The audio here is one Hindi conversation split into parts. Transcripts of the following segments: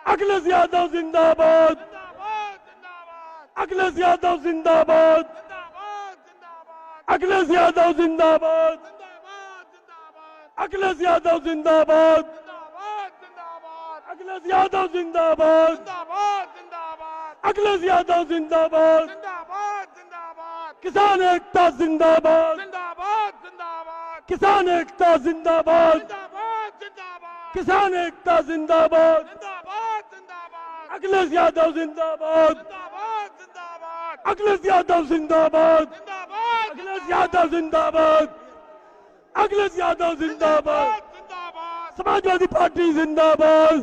अखिलेश यादव जिंदाबाद, अखिलेश यादव जिंदाबाद, अखिलेश यादव जिंदाबाद, अखिलेश यादव जिंदाबाद, अखिलेश यादव जिंदाबाद, अखिलेश यादव जिंदाबाद, किसान एकता जिंदाबाद, किसान एकता जिंदाबाद, किसान एकता जिंदाबाद, अखिलेश यादव जिंदाबाद, अखिलेश यादव जिंदाबाद, अखिलेश यादव जिंदाबाद, अखिलेश यादव जिंदाबाद, समाजवादी पार्टी जिंदाबाद,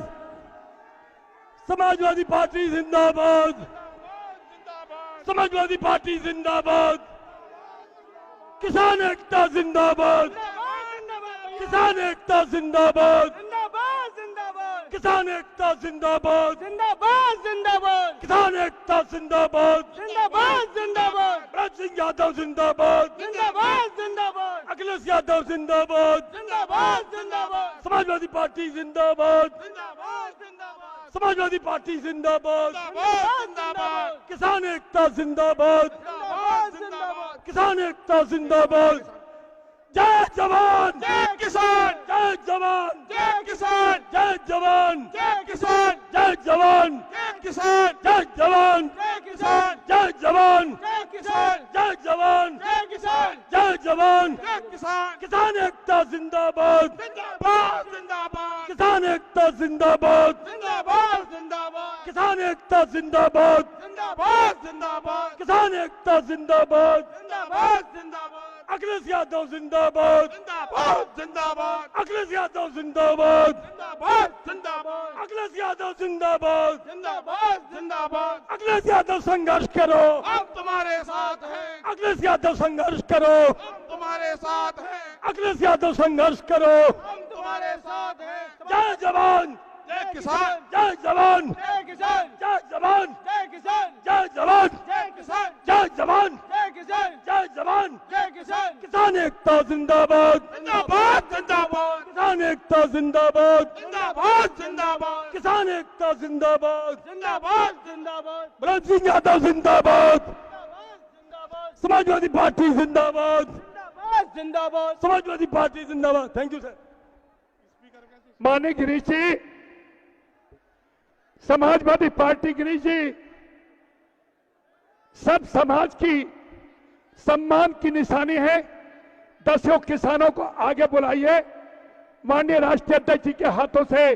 समाजवादी पार्टी जिंदाबाद, समाजवादी पार्टी जिंदाबाद, किसान एकता जिंदाबाद, किसान एकता जिंदाबाद, किसान एकता जिंदाबाद, किसान एकता जिंदाबाद, भरत सिंह यादव जिंदाबाद, अखिलेश यादव जिंदाबाद, समाजवादी पार्टी जिंदाबाद, समाजवादी पार्टी जिंदाबाद, किसान एकता जिंदाबाद, किसान एकता जिंदाबाद, जय जवान जय किसान, जय जवान जय किसान, जय जवान जय किसान, जय जवान जय किसान, जय जवान जय किसान, जय जवान जय किसान, जय जवान जय किसान, जय जवान जय किसान, किसान एकता जिंदाबाद, जिंदाबाद जिंदाबाद, किसान एकता जिंदाबाद, जिंदाबाद जिंदाबाद, किसान एकता जिंदाबाद, जिंदाबाद जिंदाबाद, किसान एकता जिंदाबाद, जिंदाबाद जिंदाबाद, अखिलेश यादव जिंदाबाद, जिंदाबाद जिंदाबाद, अखिलेश यादव जिंदाबाद, जिंदाबाद जिंदाबाद, अखिलेश यादव जिंदाबाद, जिंदाबाद जिंदाबाद, अखिलेश यादव संघर्ष करो, हम तुम्हारे साथ हैं, अखिलेश यादव संघर्ष करो, हम तुम्हारे साथ हैं, अखिलेश यादव संघर्ष करो, हम तुम्हारे साथ हैं, जय जवान जय किसान, जय जवान जय किसान, जय जवान जय किसान, जय जवान जय किसान, जय जवान जय किसान, जय जवान जय किसान, किसान एकता जिंदाबाद, जिंदाबाद जिंदाबाद, किसान एकता जिंदाबाद, जिंदाबाद जिंदाबाद, किसान एकता जिंदाबाद, जिंदाबाद जिंदाबाद, भरत सिंह यादव जिंदाबाद, समाजवादी पार्टी जिंदाबाद, जिंदाबाद, समाजवादी पार्टी जिंदाबाद। Thank you sir. माननीय गिरीश जी, समाजवादी पार्टी गिरीश जी सब समाज की सम्मान की निशानी है। 10 किसानों को आगे बुलाइए। माननीय राष्ट्रीय अध्यक्ष जी के हाथों से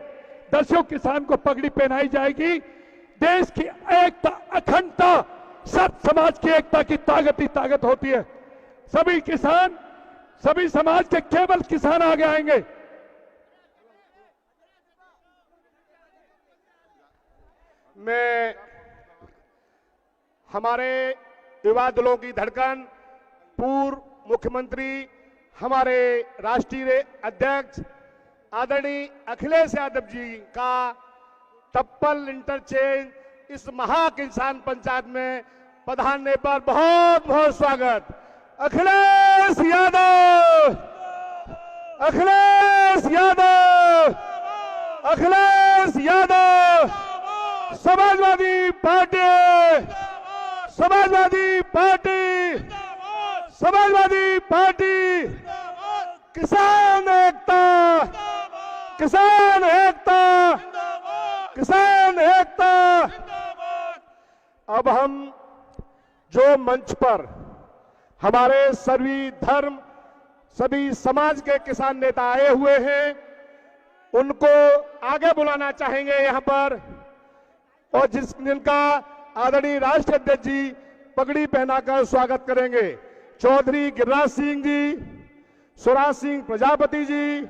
10 किसान को पगड़ी पहनाई जाएगी। देश की एकता, अखंडता, सब समाज की एकता की ताकत ही ताकत होती है। सभी किसान, सभी समाज के केवल किसान आगे आएंगे। मैं हमारे युवा दलों की धड़कन, पूर्व मुख्यमंत्री, हमारे राष्ट्रीय अध्यक्ष आदरणीय अखिलेश यादव जी का टप्पल इंटरचेंज इस महा किसान पंचायत में पधारने पर बहुत बहुत स्वागत। Akhilesh Yadav, Akhilesh Yadav, Akhilesh Yadav, Samajwadi party, Samajwadi party, Samajwadi party, किसान एकता, किसान एकता, किसान एकता। अब हम जो मंच पर हमारे सभी धर्म, सभी समाज के किसान नेता आए हुए हैं, उनको आगे बुलाना चाहेंगे यहाँ पर, और जिनका आदरणीय राष्ट्रीय अध्यक्ष जी पगड़ी पहनाकर स्वागत करेंगे। चौधरी गिरिराज सिंह जी, सुराज सिंह प्रजापति जी,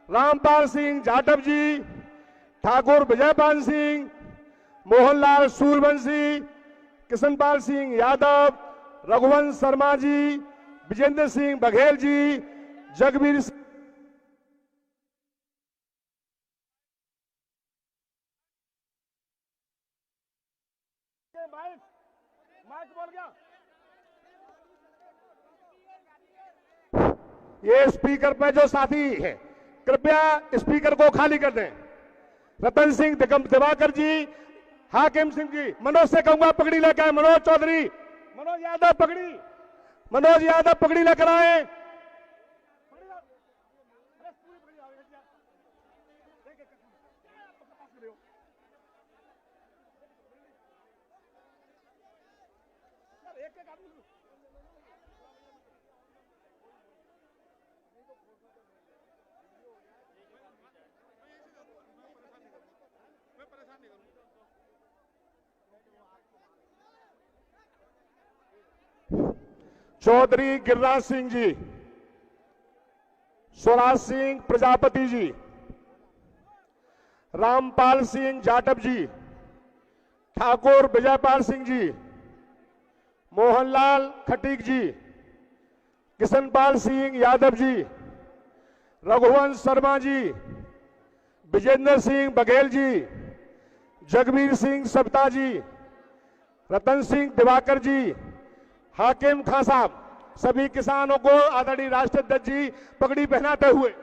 रामपाल सिंह जाटव जी, ठाकुर विजयपाल सिंह, मोहनलाल सूरवंशी, किशनपाल सिंह यादव, रघुवंश शर्मा जी, विजेंद्र सिंह बघेल जी, जगबीर माइक बोल गया। ये स्पीकर पे जो साथी है, कृपया स्पीकर को खाली कर दें। रतन सिंह दिवाकर जी, हाकिम सिंह जी, मनोज से कहूंगा पगड़ी लेकर आए। मनोज चौधरी, मनोज यादव पगड़ी लेकर आए। चौधरी गिरिराज सिंह जी, स्वराज सिंह प्रजापति जी, रामपाल सिंह जाटव जी, ठाकुर विजयपाल सिंह जी, मोहनलाल खटीक जी, किशनपाल सिंह यादव जी, रघुवंश शर्मा जी, विजेंद्र सिंह बघेल जी, जगबीर सिंह सब्ता जी, रतन सिंह दिवाकर जी, हाकिम खान साहब, सभी किसानों को आदरणीय राष्ट्राध्यक्ष जी पगड़ी पहनाते हुए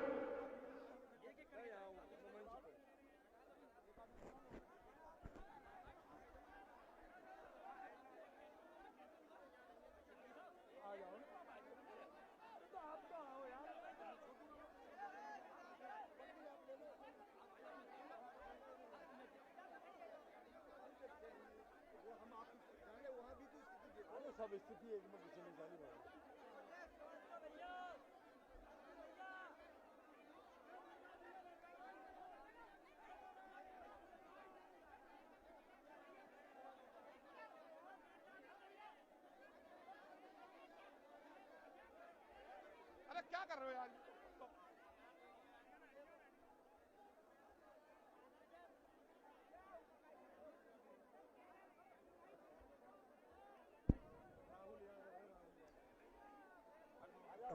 क्या कर रहे हो यार?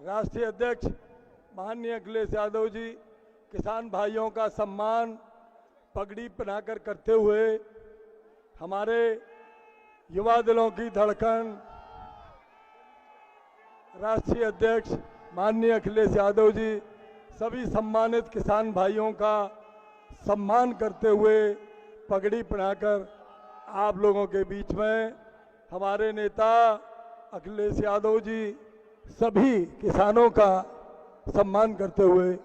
राष्ट्रीय अध्यक्ष माननीय अखिलेश यादव जी किसान भाइयों का सम्मान पगड़ी पहनाकर करते हुए हमारे युवा दलों की धड़कन राष्ट्रीय अध्यक्ष माननीय अखिलेश यादव जी सभी सम्मानित किसान भाइयों का सम्मान करते हुए पगड़ी पहनाकर आप लोगों के बीच में हमारे नेता अखिलेश यादव जी सभी किसानों का सम्मान करते हुए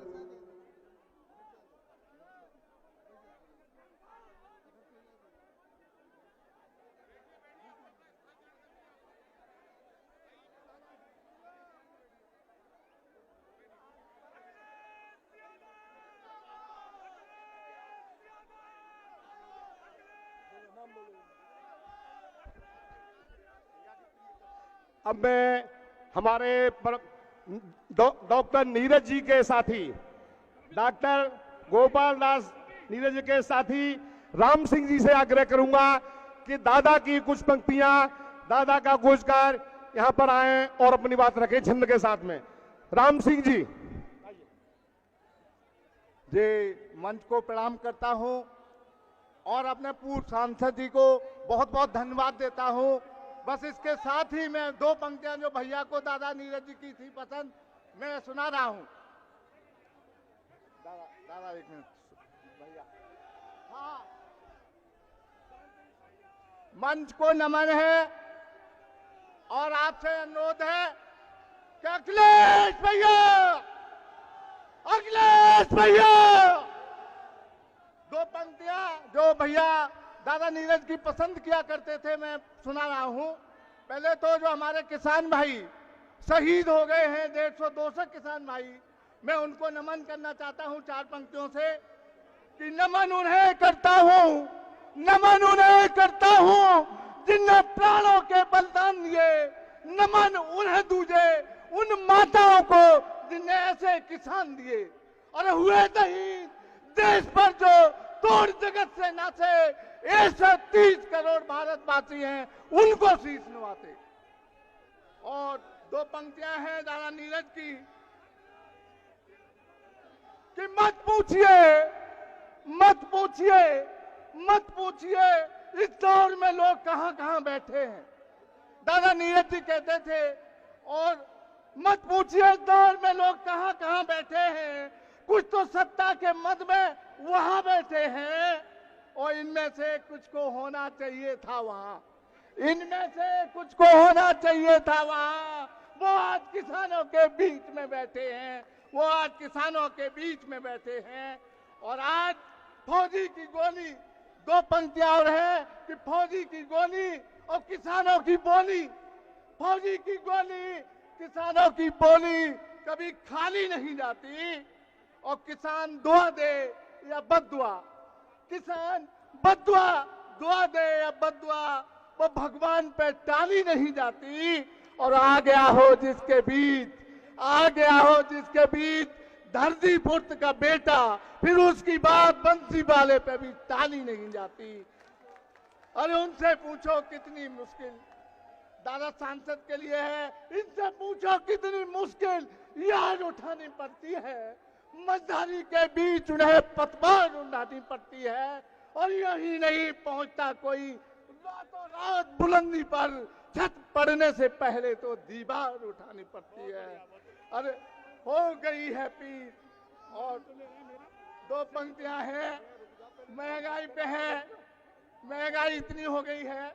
अब मैं हमारे डॉक्टर नीरज जी के साथी डॉक्टर गोपाल दास नीरज के साथी राम सिंह जी से आग्रह करूंगा कि दादा की कुछ पंक्तियां, दादा का कुछ कार्य यहां पर आए और अपनी बात रखें छंद के साथ में। राम सिंह जी मंच को प्रणाम करता हूं और अपने पूर्व सांसद जी को बहुत बहुत धन्यवाद देता हूं। बस इसके साथ ही मैं दो पंक्तियां जो भैया को दादा नीरज जी की थी पसंद, मैं सुना रहा हूं। दादा एक मिनट भैया। हाँ, मंच को नमन है और आपसे अनुरोध है कि अखिलेश भैया दो पंक्तियां जो भैया दादा नीरज की पसंद किया करते थे मैं सुना रहा हूं। पहले तो जो हमारे किसान भाई शहीद हो गए हैं 150-200 किसान भाई, मैं उनको नमन करना चाहता हूं चार पंक्तियों से कि नमन उन्हें करता हूं जिनने प्राणों के बलिदान दिए, नमन उन्हें दूजे उन माताओं को जिनने ऐसे किसान दिए, और हुए शहीद देश पर जो तोड़ जगत से नाचे 130 करोड़ भारतवासी हैं, उनको शीश नवाते। और दो पंक्तियां हैं दादा नीरज की कि मत पूछिए इस दौर में लोग कहां बैठे हैं। दादा नीरज जी कहते थे, और मत पूछिए इस दौर में लोग कहां बैठे हैं, कुछ तो सत्ता के मद में वहां बैठे हैं और इनमें से कुछ को होना चाहिए था वहां, इनमें से कुछ को होना चाहिए था वहां। वो आज किसानों के बीच में बैठे हैं, वो आज किसानों के बीच में बैठे हैं। और आज फौजी की गोली, दो पंक्तियां और है कि फौजी की गोली और किसानों की बोली, फौजी की गोली किसानों की बोली कभी खाली नहीं जाती। और किसान दुआ दे या बद्दुआ, किसान बद्दुआ दुआ दे या बद्दुआ, वो भगवान पे टाली नहीं जाती। और आ गया हो जिसके बीच, आ गया हो जिसके बीच धरती पुत्र का बेटा, फिर उसकी बात बंसी वाले पे भी टाली नहीं जाती। अरे उनसे पूछो कितनी मुश्किल दादा सांसद के लिए है, इनसे पूछो कितनी मुश्किल याद उठानी पड़ती है। मझधारी के बीच उन्हें पतवार उठानी पड़ती है और यही नहीं पहुंचता कोई रातों रात बुलंदी पर छत पड़ने से पहले तो दीवार उठानी पड़ती है। अरे हो गई है पीर। और दो पंक्तियां हैं, महंगाई पे है, महंगाई इतनी हो गई है।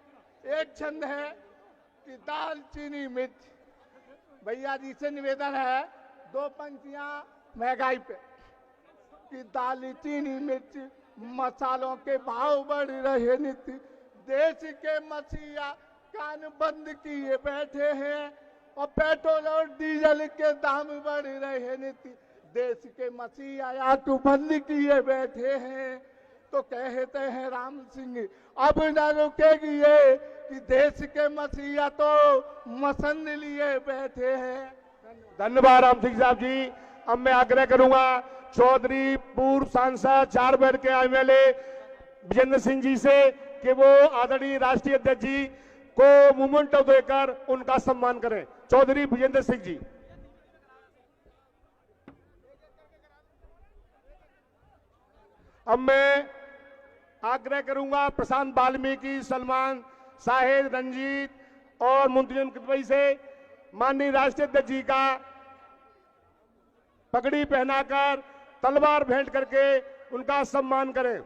एक छंद है कि दाल चीनी मिर्च, भैया जी से निवेदन है, दो पंक्तियां महंगाई पे कि दाल चीनी मिर्च मसालों के भाव बढ़ रहे नित्य, देश के मसीहा कान बंद किए बैठे हैं और पेट्रोल और डीजल के दाम बढ़ रहे नित्य, देश के मसीहा आंख बंद किए बैठे हैं। तो कहते हैं राम सिंह अब न रुकेगी ये कि देश के मसीहा तो मसंद लिए बैठे हैं। धन्यवाद राम सिंह साहब जी। अब मैं आग्रह करूंगा चौधरी पूर्व सांसद चारबेर के एमएलए विजेंद्र सिंह जी से कि वो आदरणीय राष्ट्रीय अध्यक्ष जी को मोमेंटो देकर उनका सम्मान करें। चौधरी विजेंद्र सिंह जी। अब मैं आग्रह करूंगा प्रशांत वाल्मीकि, सलमान साहिद, रंजीत और मुंतजिम कितवई से माननीय राष्ट्रीय अध्यक्ष जी का पगड़ी पहनाकर तलवार भेंट करके उनका सम्मान करें।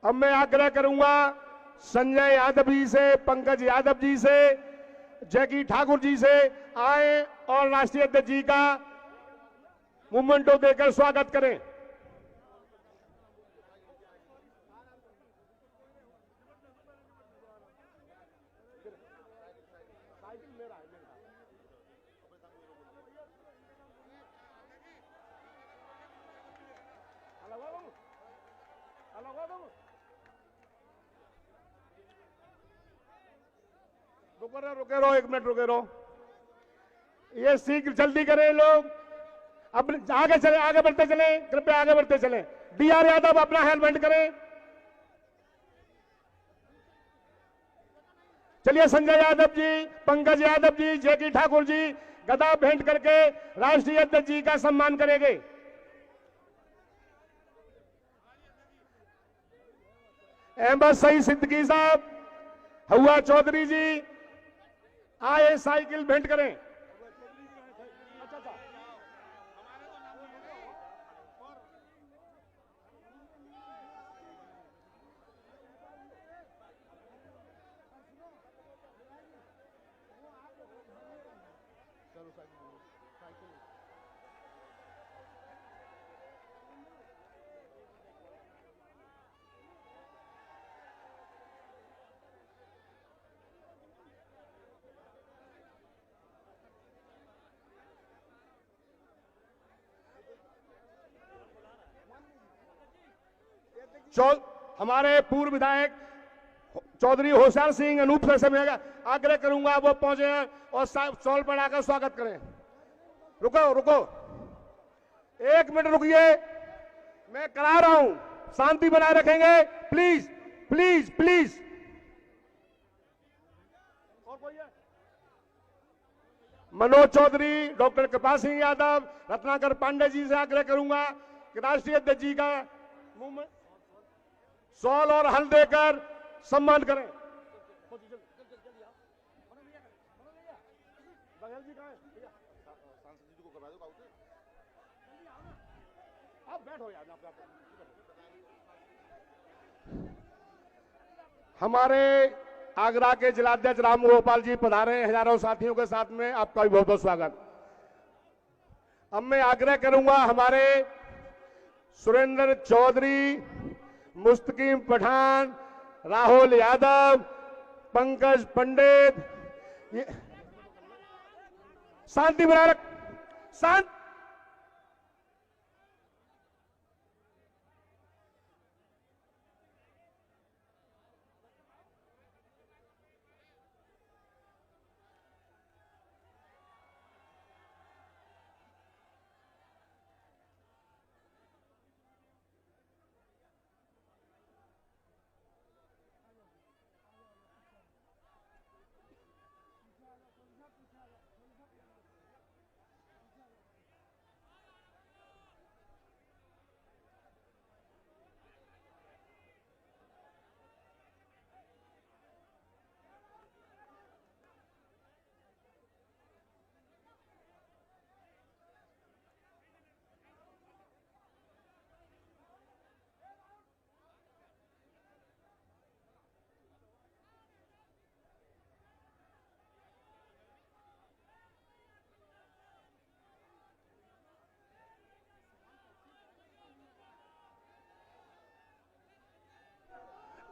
अब मैं आग्रह करूंगा संजय यादव जी से, पंकज यादव जी से, जैकी ठाकुर जी से आए और राष्ट्रीय अध्यक्ष जी का मोमेंटो देकर स्वागत करें। रुके रहो, एक मिनट रुके रहो। ये शीघ्र जल्दी करें लोग, अब आगे चले, आगे बढ़ते चले, कृपया आगे बढ़ते चले। डीआर यादव अपना हेलमेट करें। चलिए संजय यादव जी, पंकज यादव जी, जैकी ठाकुर जी गदा भेंट करके राष्ट्रीय अध्यक्ष जी का सम्मान करेंगे। अहमद सईद सिद्दीकी साहब, हवा चौधरी जी आए साइकिल भेंट करें। हमारे पूर्व विधायक चौधरी होशियार सिंह अनूप सर से मैं आग्रह करूंगा वो पहुंचे और शॉल पहनाकर स्वागत करें। रुको रुको, एक मिनट रुकिए, मैं करा रहा हूं, शांति बनाए रखेंगे प्लीज प्लीज प्लीज। और कोई है? मनोज चौधरी, डॉक्टर कृपा सिंह यादव, रत्नाकर पांडे जी से आग्रह करूंगा कि राष्ट्रीय अध्यक्ष जी का मुंह में शॉल और हल देकर सम्मान करें। हमारे आगरा के जिलाध्यक्ष राम गोपाल जी पधारे हैं हजारों साथियों के साथ में, आपका भी बहुत बहुत स्वागत। अब मैं आग्रह करूंगा हमारे सुरेंद्र चौधरी, मुस्तकीम पठान, राहुल यादव, पंकज पंडित, शांति बनाए रख, शांत।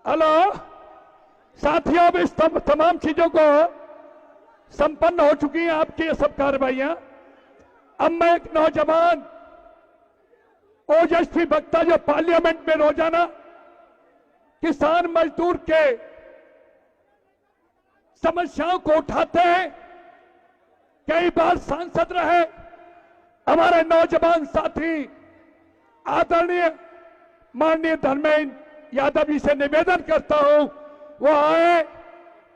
हेलो साथियों, अब इस तमाम चीजों को संपन्न हो चुकी हैं आपकी ये सब कार्रवाइयां। अब मैं एक नौजवान ओजस्वी वक्ता जो पार्लियामेंट में रोजाना किसान मजदूर के समस्याओं को उठाते हैं, कई बार सांसद रहे, हमारे नौजवान साथी आदरणीय माननीय धर्मेंद्र यादव जी से निवेदन करता हूं वो आए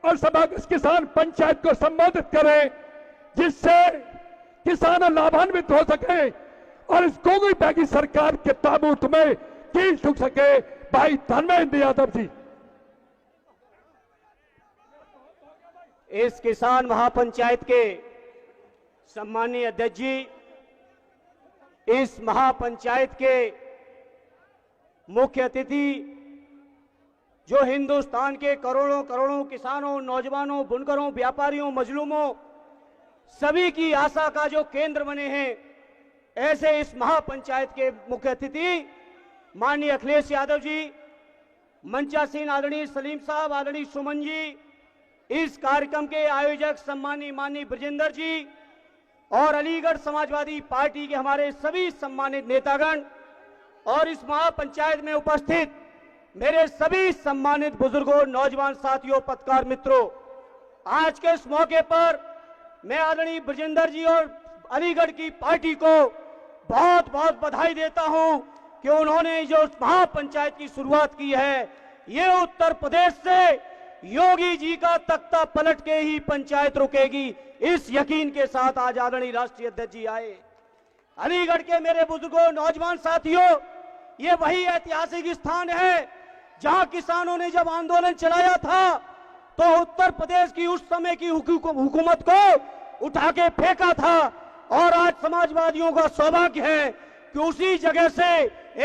और सभा किसान पंचायत को संबोधित करें, जिससे किसान लाभान्वित हो सके और इस गोगोई बैगी सरकार के ताबूत में कील ठुक सके। भाई धर्मेंद्र यादव जी। इस किसान महापंचायत के सम्मानीय अध्यक्ष जी, इस महापंचायत के मुख्य अतिथि जो हिंदुस्तान के करोड़ों करोड़ों किसानों, नौजवानों, बुनकरों, व्यापारियों, मजलूमों सभी की आशा का जो केंद्र बने हैं, ऐसे इस महापंचायत के मुख्य अतिथि माननीय अखिलेश यादव जी, मंचासीन आदरणीय सलीम साहब, आदरणीय सुमन जी, इस कार्यक्रम के आयोजक सम्मानीय माननीय ब्रजेंद्र जी और अलीगढ़ समाजवादी पार्टी के हमारे सभी सम्मानित नेतागण और इस महापंचायत में उपस्थित मेरे सभी सम्मानित बुजुर्गों, नौजवान साथियों, पत्रकार मित्रों, आज के इस मौके पर मैं आदरणीय ब्रजेंद्र जी और अलीगढ़ की पार्टी को बहुत बहुत बधाई देता हूं कि उन्होंने जो महापंचायत की शुरुआत की है, ये उत्तर प्रदेश से योगी जी का तख्ता पलट के ही पंचायत रुकेगी, इस यकीन के साथ आज आदरणीय राष्ट्रीय अध्यक्ष जी आए। अलीगढ़ के मेरे बुजुर्गों, नौजवान साथियों, ये वही ऐतिहासिक स्थान है जहां किसानों ने जब आंदोलन चलाया था तो उत्तर प्रदेश की उस समय की हुकूमत को उठा के फेंका था, और आज समाजवादियों का सौभाग्य है कि उसी जगह से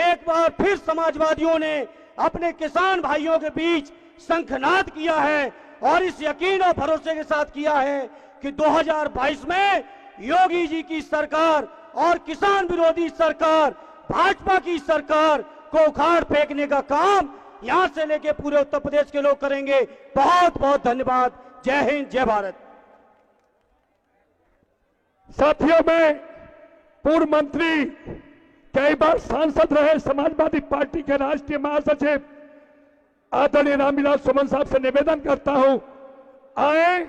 एक बार फिर समाजवादियों ने अपने किसान भाइयों के बीच शंखनाद किया है और इस यकीन और भरोसे के साथ किया है कि 2022 में योगी जी की सरकार और किसान विरोधी सरकार, भाजपा की सरकार को उखाड़ फेंकने का काम यहां से लेके पूरे उत्तर प्रदेश के लोग करेंगे। बहुत बहुत धन्यवाद। जय हिंद, जय भारत। साथियों में पूर्व मंत्री, कई बार सांसद रहे, समाजवादी पार्टी के राष्ट्रीय महासचिव आदरणीय रामविलास सुमन साहब से निवेदन करता हूं, आए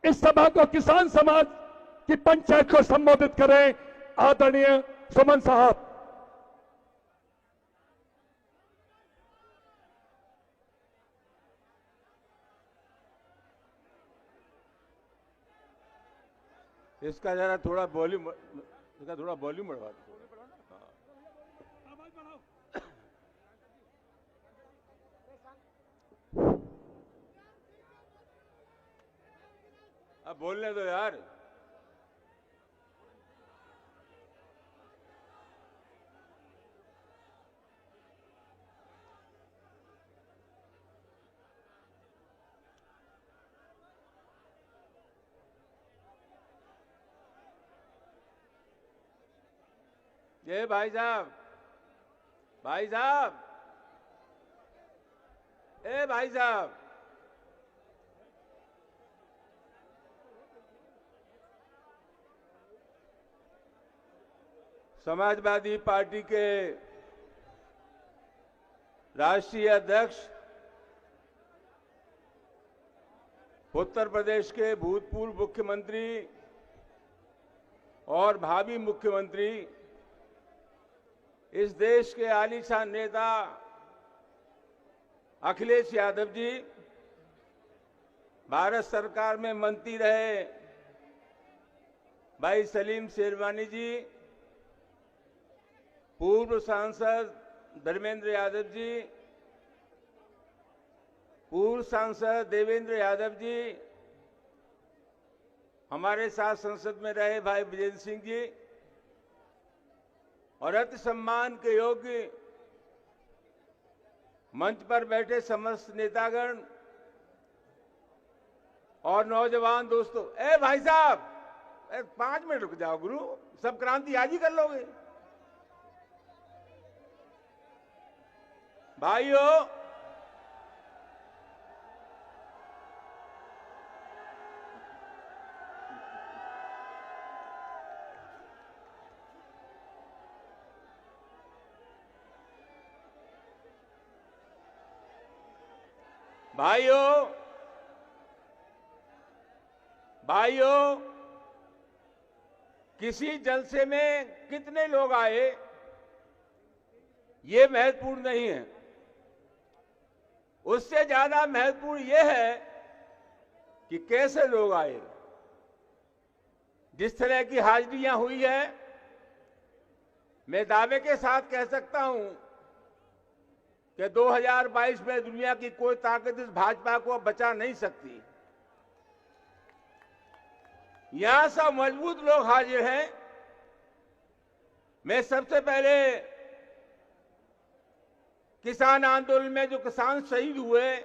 इस सभा को किसान समाज की पंचायत को संबोधित करें। आदरणीय सुमन साहब। इसका जरा थोड़ा वॉल्यूम, इसका थोड़ा वॉल्यूम बढ़वा दो। अब बोलने दो यार। ये भाई साहब, भाई साहब, ए भाई साहब, समाजवादी पार्टी के राष्ट्रीय अध्यक्ष, उत्तर प्रदेश के भूतपूर्व मुख्यमंत्री और भावी मुख्यमंत्री, इस देश के आलीशान नेता अखिलेश यादव जी, भारत सरकार में मंत्री रहे भाई सलीम शेरवानी जी, पूर्व सांसद धर्मेंद्र यादव जी, पूर्व सांसद देवेंद्र यादव जी, हमारे साथ संसद में रहे भाई विजेंद्र सिंह जी और अति सम्मान के योग्य मंच पर बैठे समस्त नेतागण और नौजवान दोस्तों। ए भाई साहब, 5 मिनट रुक जाओ गुरु, सब क्रांति आज ही कर लोगे। भाइयों, भाइयों, भाइयों, किसी जलसे में कितने लोग आए ये महत्वपूर्ण नहीं है। उससे ज्यादा महत्वपूर्ण यह है कि कैसे लोग आए। जिस तरह की हाजिरियां हुई है, मैं दावे के साथ कह सकता हूं कि 2022 में दुनिया की कोई ताकत इस भाजपा को बचा नहीं सकती। यहां सब मजबूत लोग हाजिर हैं। मैं सबसे पहले किसान आंदोलन में जो किसान शहीद हुए,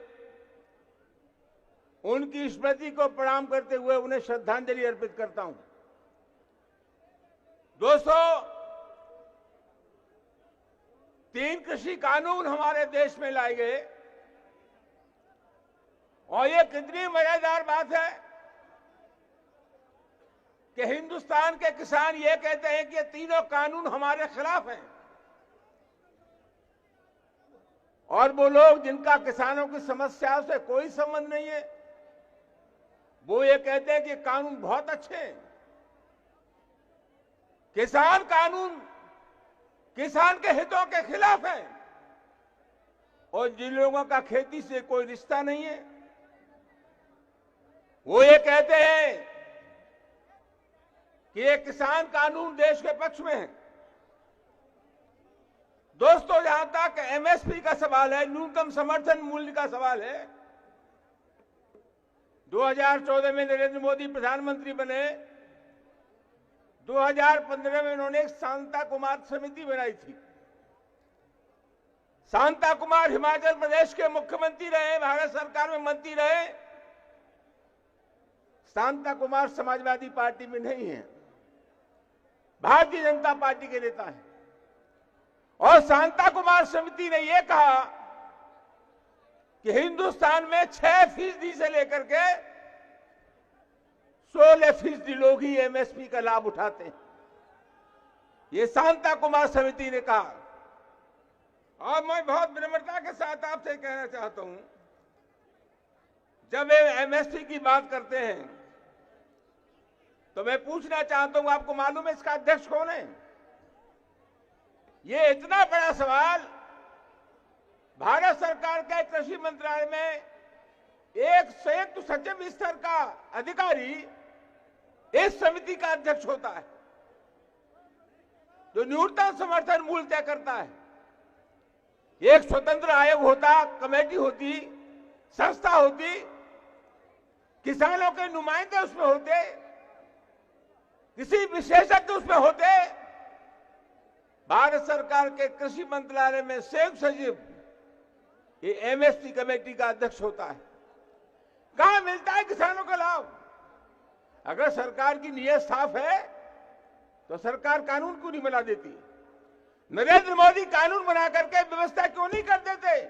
उनकी स्मृति को प्रणाम करते हुए उन्हें श्रद्धांजलि अर्पित करता हूं। दोस्तों, 3 कृषि कानून हमारे देश में लाए गए और ये कितनी मजेदार बात है कि हिंदुस्तान के किसान ये कहते हैं कि ये तीनों कानून हमारे खिलाफ हैं, और वो लोग जिनका किसानों की समस्याओं से कोई संबंध नहीं है, वो ये कहते हैं कि कानून बहुत अच्छे हैं। किसान कानून किसान के हितों के खिलाफ है, और जिन लोगों का खेती से कोई रिश्ता नहीं है, वो ये कहते हैं कि ये किसान कानून देश के पक्ष में है। दोस्तों, जहां तक एमएसपी का सवाल है, न्यूनतम समर्थन मूल्य का सवाल है, 2014 में नरेंद्र मोदी प्रधानमंत्री बने, 2015 में उन्होंने एक शांता कुमार समिति बनाई थी। शांता कुमार हिमाचल प्रदेश के मुख्यमंत्री रहे, भारत सरकार में मंत्री रहे। शांता कुमार समाजवादी पार्टी में नहीं है, भारतीय जनता पार्टी के नेता हैं। और शांता कुमार समिति ने यह कहा कि हिंदुस्तान में 6% से लेकर के 16% लोग ही एमएसपी का लाभ उठाते हैं, ये शांता कुमार समिति ने कहा। और मैं बहुत विनम्रता के साथ आपसे कहना चाहता हूं, जब एमएसपी की बात करते हैं तो मैं पूछना चाहता हूं, आपको मालूम है इसका अध्यक्ष कौन है? ये इतना बड़ा सवाल भारत सरकार के कृषि मंत्रालय में एक संयुक्त सचिव स्तर का अधिकारी इस समिति का अध्यक्ष होता है, जो न्यूनतम समर्थन मूल्य तय करता है। एक स्वतंत्र आयोग होता, कमेटी होती, संस्था होती, किसानों के नुमाइंदे उसमें होते, किसी विशेषज्ञ उसमें होते। भारत सरकार के कृषि मंत्रालय में संयुक्त सचिव ये एमएसपी कमेटी का अध्यक्ष होता है। कहां मिलता है किसानों का लाभ? अगर सरकार की नीयत साफ है तो सरकार कानून क्यों नहीं बना देती? नरेंद्र मोदी कानून बना करके व्यवस्था क्यों नहीं कर देते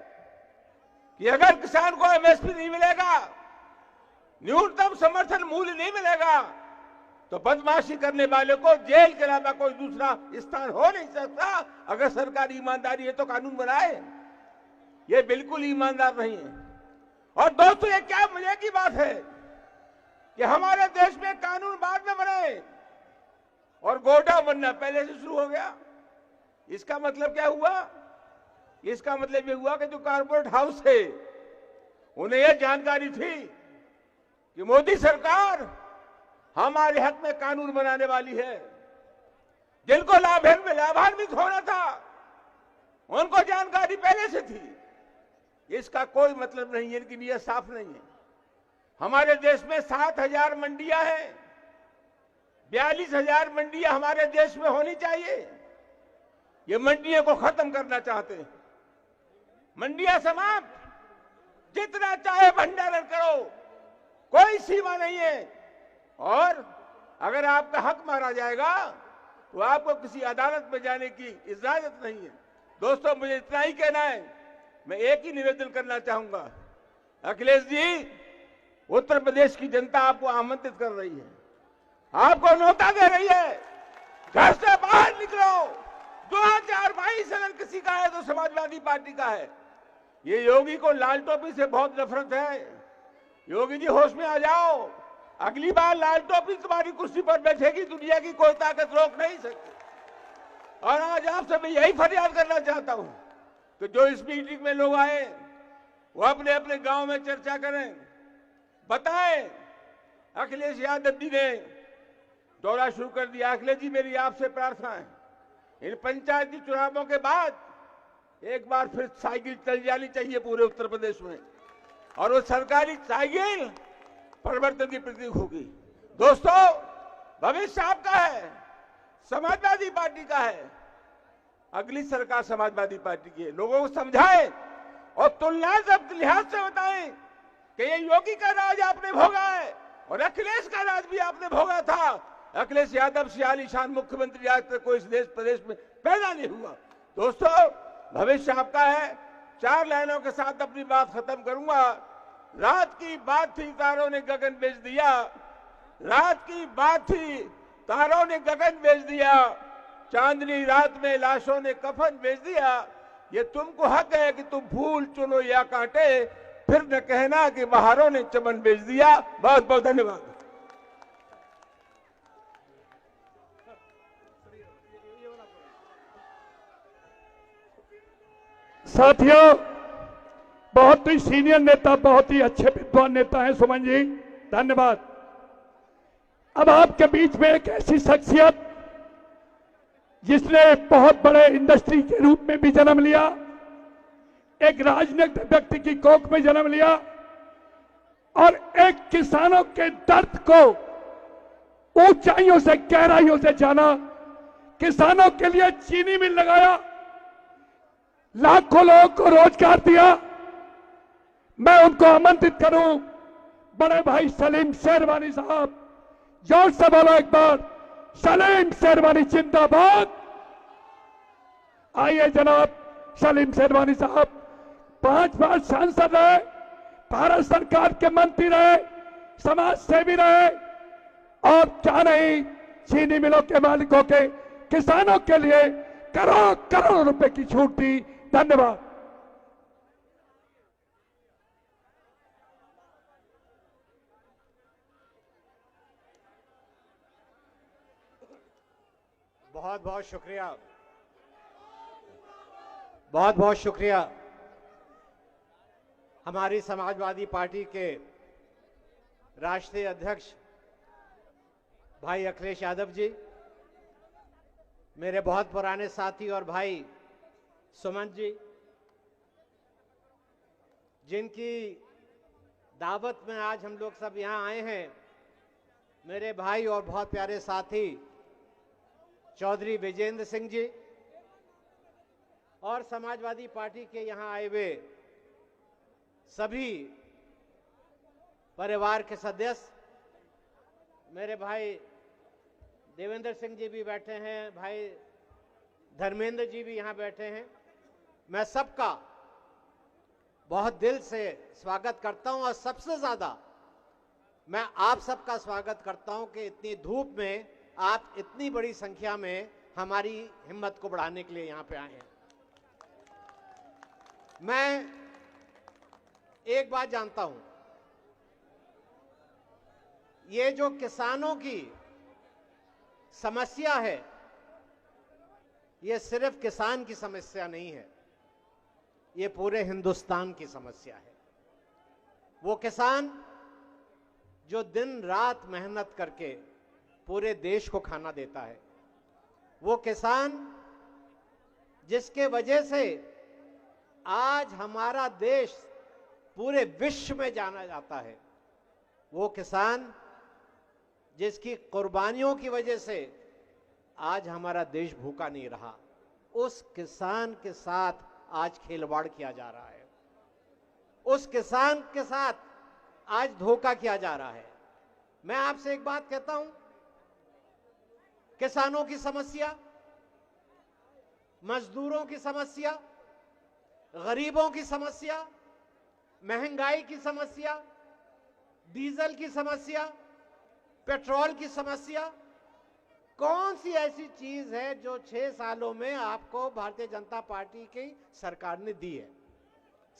कि अगर किसान को एमएसपी नहीं मिलेगा, न्यूनतम समर्थन मूल्य नहीं मिलेगा, तो बदमाशी करने वाले को जेल के अलावा कोई दूसरा स्थान हो नहीं सकता। अगर सरकार ईमानदारी है तो कानून बनाए। ये बिल्कुल ईमानदार नहीं है। और दोस्तों, ये क्या मजे की बात है कि हमारे देश में कानून बाद में बने और गोडा बनना पहले से शुरू हो गया। इसका मतलब क्या हुआ? इसका मतलब ये हुआ कि जो कॉर्पोरेट हाउस है उन्हें यह जानकारी थी कि मोदी सरकार हमारे हक में कानून बनाने वाली है। जिनको लाभान्वित होना था उनको जानकारी पहले से थी। इसका कोई मतलब नहीं है, इनकी नीयत साफ नहीं है। हमारे देश में 7,000 मंडियां हैं, 42,000 मंडियां हमारे देश में होनी चाहिए। ये मंडियों को खत्म करना चाहते हैं। मंडियां समाप्त, जितना चाहे भंडारण करो, कोई सीमा नहीं है। और अगर आपका हक मारा जाएगा तो आपको किसी अदालत में जाने की इजाजत नहीं है। दोस्तों, मुझे इतना ही कहना है। मैं एक ही निवेदन करना चाहूंगा। अखिलेश जी, उत्तर प्रदेश की जनता आपको आमंत्रित कर रही है, आपको न्योता दे रही है। घर से बाहर निकलो। 2022 अगर किसी का है तो समाजवादी पार्टी का है। ये योगी को लाल टोपी से बहुत नफरत है। योगी जी, होश में आ जाओ। अगली बार लाल टोपी तुम्हारी कुर्सी पर बैठेगी, दुनिया की कोई ताकत रोक नहीं सकती। और आज आपसे मैं यही फरियाद करना चाहता हूं कि जो इस मीटिंग में लोग आए वो अपने अपने गांव में चर्चा करें, बताएं। अखिलेश यादव जी ने दौरा शुरू कर दिया। अखिलेश जी, मेरी आपसे प्रार्थना है, इन पंचायती चुनावों के बाद एक बार फिर साइकिल चल जानी चाहिए पूरे उत्तर प्रदेश में, और वो सरकारी साइकिल परिवर्तन की प्रतीक होगी। दोस्तों, भविष्य आपका है, समाजवादी पार्टी का है। अगली सरकार समाजवादी पार्टी की है। लोगों को समझाएं और तुलनात्मक लिहाज से बताएं कि ये योगी का राज आपने भोगा है और अखिलेश का राज भी आपने भोगा था। अखिलेश यादव से आलीशान मुख्यमंत्री आज तक कोई इस देश प्रदेश में पैदा नहीं हुआ। दोस्तों, भविष्य आपका है। 4 लाइनों के साथ अपनी बात खत्म करूंगा। रात की बात थी, तारों ने गगन बेच दिया। रात की बात थी, तारों ने गगन बेच दिया। चांदनी रात में लाशों ने कफन बेच दिया। ये तुमको हक है कि तुम फूल चुनो या कांटे, फिर न कहना कि बहारों ने चमन बेच दिया। बहुत बहुत धन्यवाद। साथियों, बहुत ही सीनियर नेता, बहुत ही अच्छे विद्वान नेता हैं सुमन जी, धन्यवाद। अब आपके बीच में एक ऐसी शख्सियत जिसने बहुत बड़े इंडस्ट्री के रूप में भी जन्म लिया, एक राजनीतिक व्यक्ति की कोख में जन्म लिया और एक किसानों के दर्द को ऊंचाइयों से गहराइयों से जाना, किसानों के लिए चीनी मिल लगाया, लाखों लोगों को रोजगार दिया। मैं उनको आमंत्रित करूं, बड़े भाई सलीम शेरवानी साहब, जोर से बोलो एक बार, सलीम शेरवानी जिंदाबाद। आइए जनाब, सलीम शेरवानी साहब 5 बार सांसद रहे, भारत सरकार के मंत्री रहे, समाज सेवी रहे और क्या नहीं, चीनी मिलों के मालिकों के, किसानों के लिए करोड़ों करोड़ों रुपए की छूट दी। धन्यवाद। बहुत बहुत शुक्रिया, बहुत बहुत शुक्रिया हमारी समाजवादी पार्टी के राष्ट्रीय अध्यक्ष भाई अखिलेश यादव जी, मेरे बहुत पुराने साथी और भाई सुमन जी, जिनकी दावत में आज हम लोग सब यहां आए हैं, मेरे भाई और बहुत प्यारे साथी चौधरी विजेंद्र सिंह जी और समाजवादी पार्टी के यहां आए हुए सभी परिवार के सदस्य, मेरे भाई देवेंद्र सिंह जी भी बैठे हैं, भाई धर्मेंद्र जी भी यहां बैठे हैं। मैं सबका बहुत दिल से स्वागत करता हूं और सबसे ज्यादा मैं आप सबका स्वागत करता हूं कि इतनी धूप में आप इतनी बड़ी संख्या में हमारी हिम्मत को बढ़ाने के लिए यहां पे आए हैं। मैं एक बात जानता हूं, ये जो किसानों की समस्या है, ये सिर्फ किसान की समस्या नहीं है, ये पूरे हिंदुस्तान की समस्या है। वो किसान जो दिन रात मेहनत करके पूरे देश को खाना देता है, वो किसान जिसके वजह से आज हमारा देश पूरे विश्व में जाना जाता है, वो किसान जिसकी कुर्बानियों की वजह से आज हमारा देश भूखा नहीं रहा, उस किसान के साथ आज खिलवाड़ किया जा रहा है, उस किसान के साथ आज धोखा किया जा रहा है। मैं आपसे एक बात कहता हूं, किसानों की समस्या, मजदूरों की समस्या, गरीबों की समस्या, महंगाई की समस्या, डीजल की समस्या, पेट्रोल की समस्या, कौन सी ऐसी चीज है जो 6 सालों में आपको भारतीय जनता पार्टी की सरकार ने दी है,